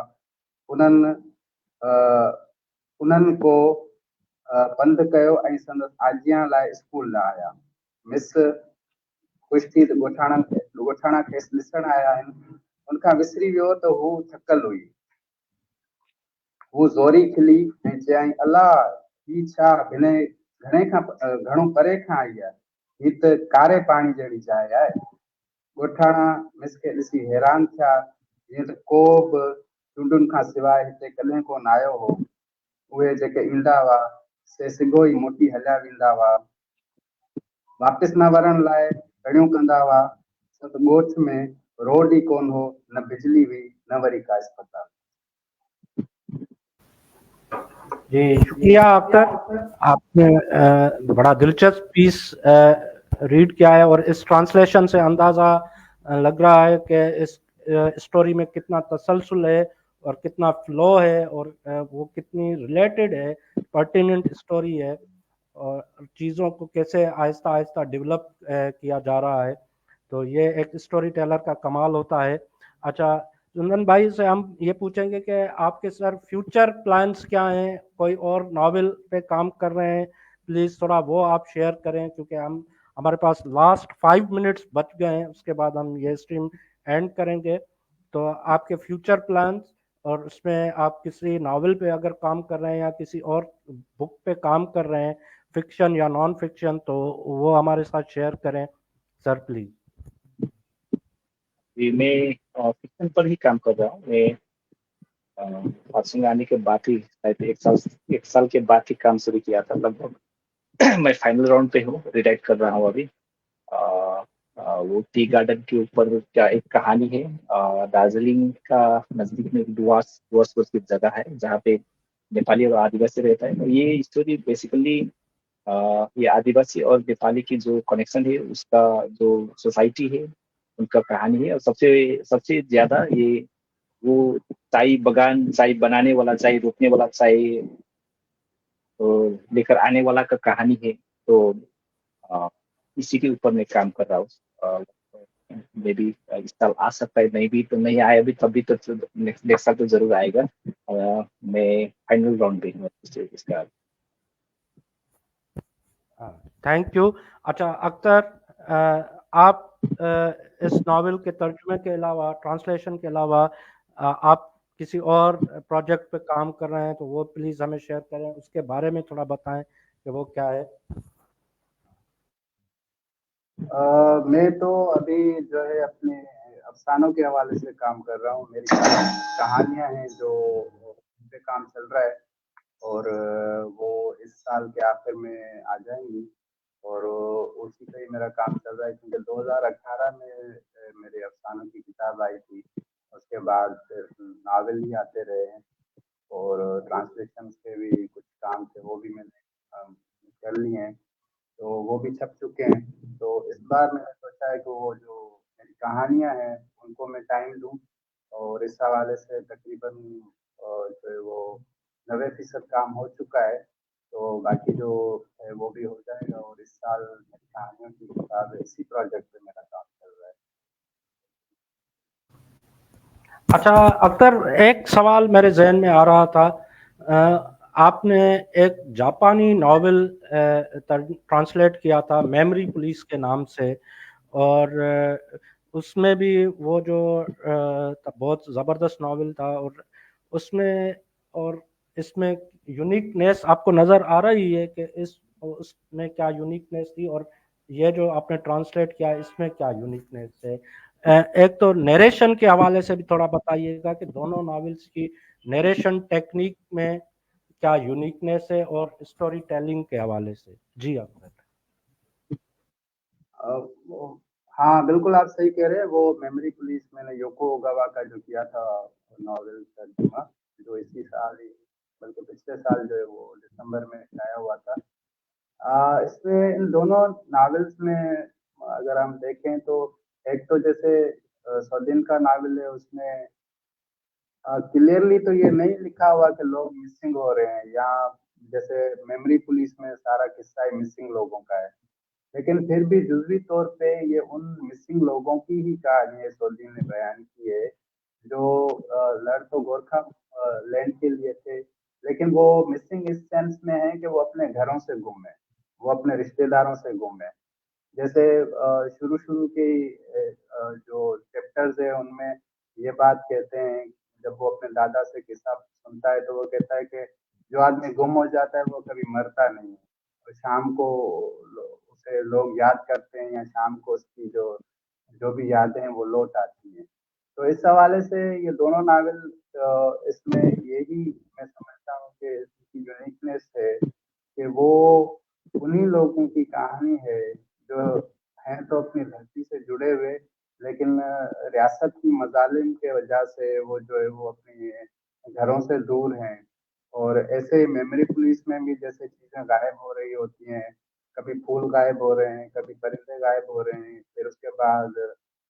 उन्हनि को पंधु कयो ऐं संदसि आजियां लाइ स्कूल न आया। मिस ख़ुशि थी त ॻोठाणा खेसि ॾिसण आया आहिनि। उनखां विसरी वियो त हू थकल हुई। हू ज़ोरी खिली ऐं चयाईं, अला ही छा घणो परे खां आई आहे, ही त कारे पाणी जहिड़ी जाइ आहे। ॻोठाणा मिस खे ॾिसी हैरान थिया, जीअं त को बि चूंडुनि खां सवाइ हिते कॾहिं कोन आयो हो। उहे जेके ईंदा हुआ से सिघो ई मोटी हलिया वेंदा हुआ। वापसि न वरण लाइ घड़ियूं कंदा हुआ। छो त ॻोठ में रोड ई कोन हो, न बिजली हुई, न वरी का अस्पताल। जी शुक्रिया अख्तर, आपने बड़ा दिलचस्प पीस रीड किया है और इस ट्रांसलेशन से अंदाज़ा लग रहा है कि इस स्टोरी में कितना तसलसल है और कितना फ्लो है और वो कितनी रिलेटेड है, पर्टिनेंट स्टोरी है और चीज़ों को कैसे आहिस्ता आहिस्ता डेवलप किया जा रहा है। तो ये एक स्टोरी टेलर का कमाल होता है। अच्छा, चंदन भाई से हम ये पूछेंगे कि आपके सर फ्यूचर प्लान्स क्या हैं? कोई और नॉवेल पे काम कर रहे हैं? प्लीज़ थोड़ा वो आप शेयर करें, क्योंकि हमारे पास लास्ट 5 मिनट्स बच गए हैं, उसके बाद हम ये स्ट्रीम एंड करेंगे। तो आपके फ्यूचर प्लान्स और उसमें आप किसी नॉवेल पे अगर काम कर रहे हैं या किसी और बुक पे काम कर रहे हैं, फिक्शन या नॉन फिक्शन, तो वो हमारे साथ शेयर करें सर प्लीज। मैं फिक्शन पर ही काम कर रहा हूँ। मैं पासिंग आने के बाद ही शायद एक साल के बाद ही काम शुरू किया था लगभग। मैं फाइनल राउंड पे हूँ, रिडाइट कर रहा हूँ अभी। वो टी गार्डन के ऊपर क्या एक कहानी है। दार्जिलिंग का नजदीक में डुआर्स की जगह है जहाँ पे नेपाली और आदिवासी रहता है। और ये स्टोरी बेसिकली ये आदिवासी और नेपाली की जो कनेक्शन है, उसका जो सोसाइटी है उनका कहानी है। और सबसे सबसे ज्यादा ये वो चाय बगान, चाय बनाने वाला, चाय रोकने वाला, चाय लेकर आने वाला का कहानी है। तो इसी के ऊपर मैं काम कर रहा हूँ। मे बी इस साल आ सकता है, नहीं भी तो नहीं आया भी तब भी तो नेक्स्ट साल तो जरूर आएगा। मैं फाइनल राउंड पे हूँ इसका। Thank you. अच्छा अख्तर, आप इस नावल के तर्जुमे के अलावा, ट्रांसलेशन के अलावा आप किसी और प्रोजेक्ट पे काम कर रहे हैं तो वो प्लीज़ हमें शेयर करें, उसके बारे में थोड़ा बताएं कि वो क्या है। मैं तो अभी जो है अपने अफसानों के हवाले से काम कर रहा हूँ। मेरी कहानियाँ हैं जो उन पे काम चल रहा है, और वो इस साल के आखिर में आ जाएंगी, और उसी पे ही मेरा काम चल रहा है, क्योंकि 2018 में मेरे अफसानों की किताब आई थी। उसके बाद फिर नावल ही आते रहे हैं, और ट्रांसलेशन के भी कुछ काम थे वो भी मैंने कर लिए हैं, तो वो भी छप चुके हैं। तो इस बार मैंने सोचा है कि वो जो मेरी कहानियाँ हैं उनको मैं टाइम दूँ, और इस हवाले से तकरीबन जो है वो 90% काम हो चुका है। तो बाकी जो है वो भी हो जाएगा, और इस साल मेरी कहानियों की किताब है, इसी प्रोजेक्ट पे मेरा काम चल रहा है। अच्छा अख्तर, एक सवाल मेरे जहन में आ रहा था। आपने एक जापानी नावल ट्रांसलेट किया था मेमोरी पुलिस के नाम से, और उसमें भी वो जो बहुत ज़बरदस्त नावल था, और उसमें और इसमें यूनिकनेस आपको नज़र आ रही है कि इस उसमें क्या यूनिकनेस थी, और ये जो आपने ट्रांसलेट किया इसमें क्या यूनिकनेस है? एक तो नरेशन के हवाले से भी थोड़ा बताइएगा कि दोनों नॉवेल्स की नरेशन टेक्निक में क्या यूनिकनेस है, और स्टोरी टेलिंग के हवाले से। जी अख्तर। हाँ बिल्कुल आप सही कह रहे हैं। वो मेमोरी पुलिस मैंने योको ओगावा का जो किया था नॉवेल तर्जुमा, जो इसी साल ही बल्कि पिछले साल जो है वो दिसंबर में आया हुआ था। इसमें इन दोनों नॉवेल्स में अगर हम देखें तो एक तो जैसे सौदीन का नावल है, उसमें क्लियरली तो ये नहीं लिखा हुआ कि लोग मिसिंग हो रहे हैं, या जैसे मेमोरी पुलिस में सारा किस्सा ही मिसिंग लोगों का है। लेकिन फिर भी जुज़वी तौर पे ये उन मिसिंग लोगों की ही कहानी है सोल्डीन ने बयान की है, जो लड़ तो गोरखा लैंड के लिए थे, लेकिन वो मिसिंग इस सेंस में है कि वो अपने घरों से गुम है, वो अपने रिश्तेदारों से गुम है। जैसे शुरू शुरू के जो चैप्टर्स है उनमें ये बात कहते हैं, जब वो अपने दादा से किस्सा सुनता है तो वो कहता है कि जो आदमी गुम हो जाता है वो कभी मरता नहीं है, और शाम को उसे लोग याद करते हैं, या शाम को उसकी जो जो भी यादें हैं वो लौट आती हैं। तो इस हवाले से ये दोनों नावल इसमें यही मैं समझता हूँ कि इसकी यूनिकनेस है कि वो उन्हीं लोगों की कहानी है जो हैं तो अपनी धरती से जुड़े हुए, लेकिन रियासत की मजालिम के वजह से वो जो है वो अपनी घरों से दूर हैं। और ऐसे मेमोरी पुलिस में भी जैसे चीजें गायब हो रही होती हैं, कभी फूल गायब हो रहे हैं, कभी परिंदे गायब हो रहे हैं, फिर उसके बाद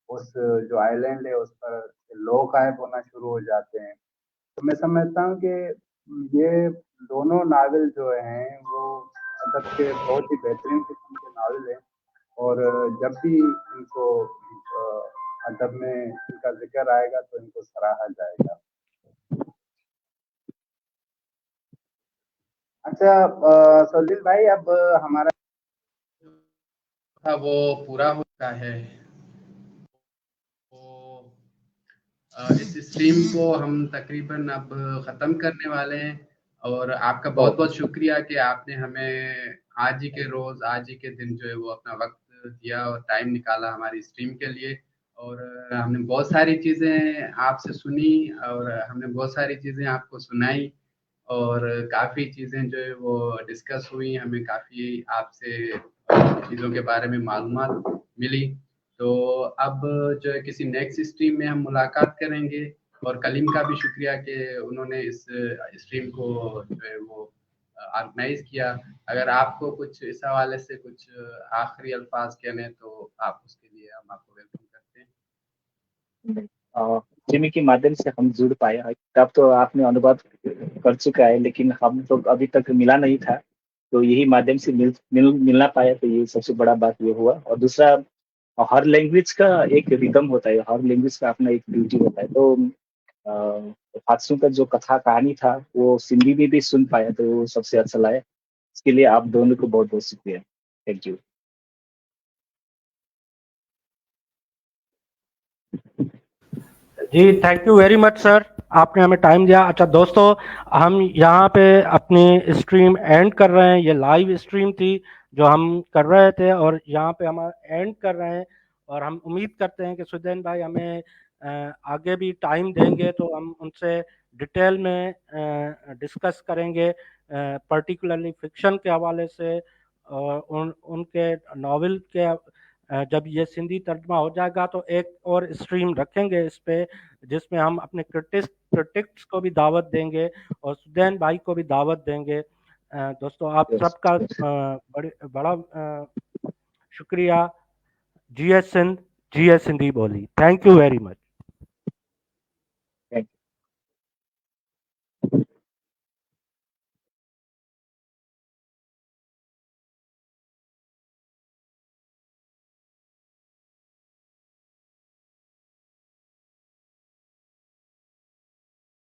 उस जो आइलैंड है उस पर लोग गायब होना शुरू हो जाते हैं। तो मैं समझता हूँ कि ये दोनों नावल जो हैं वो अदब के बहुत ही बेहतरीन किस्म के नावल हैं, और जब भी इनको अदब में इनका जिक्र आएगा तो इनको सराहा जाएगा। अच्छा सलील भाई, अब हमारा था वो पूरा होता है, तो इस स्ट्रीम को हम तकरीबन अब ख़त्म करने वाले हैं। और आपका बहुत बहुत शुक्रिया कि आपने हमें आज ही के रोज़, आज ही के दिन जो है वो अपना वक्त दिया और टाइम निकाला हमारी स्ट्रीम के लिए। और हमने बहुत सारी चीज़ें आपसे सुनी, और हमने बहुत सारी चीज़ें आपको सुनाई, और काफ़ी चीज़ें जो है वो डिस्कस हुई, हमें काफ़ी आपसे चीज़ों के बारे में मालूमात मिली। तो अब जो है किसी नेक्स्ट स्ट्रीम में हम मुलाकात करेंगे। और कलीम का भी शुक्रिया कि उन्होंने इस स्ट्रीम को जो है वो ऑर्गेनाइज किया। अगर आपको कुछ इस हवाले से कुछ आखिरी अल्फाज कहने तो आप उसके लिए हम आपको वेलकम करते हैं। जिमी के माध्यम से हम जुड़ पाए। तब तो आपने अनुवाद कर चुका है, लेकिन हम तो अभी तक मिला नहीं था, तो यही माध्यम से मिलना पाया, तो ये सबसे बड़ा बात ये हुआ। और दूसरा, हर लैंग्वेज का एक रिदम होता है, हर लैंग्वेज का अपना एक ब्यूटी होता है। तो फात्सु का जो कथा कहानी था वो सिंधी में भी सुन पाया, तो वो सबसे अच्छा लगा। इसके लिए आप दोनों को बहुत बहुत शुक्रिया। Thank you. जी thank you very much sir, आपने हमें टाइम दिया। अच्छा दोस्तों, हम यहाँ पे अपनी स्ट्रीम एंड कर रहे हैं। ये लाइव स्ट्रीम थी जो हम कर रहे थे, और यहाँ पे हम एंड कर रहे हैं। और हम उम्मीद करते हैं कि सुजैन भाई हमें आगे भी टाइम देंगे तो हम उनसे डिटेल में डिस्कस करेंगे, पर्टिकुलरली फिक्शन के हवाले से, और उनके नावल के जब ये सिंधी तर्जमा हो जाएगा तो एक और स्ट्रीम रखेंगे इस पे, जिसमें हम अपने क्रिटिक्स को भी दावत देंगे और सुजैन भाई को भी दावत देंगे। दोस्तों आप सबका बड़ा शुक्रिया। जीएस सिंध, जीएस सिंधी बोली। Thank you very much.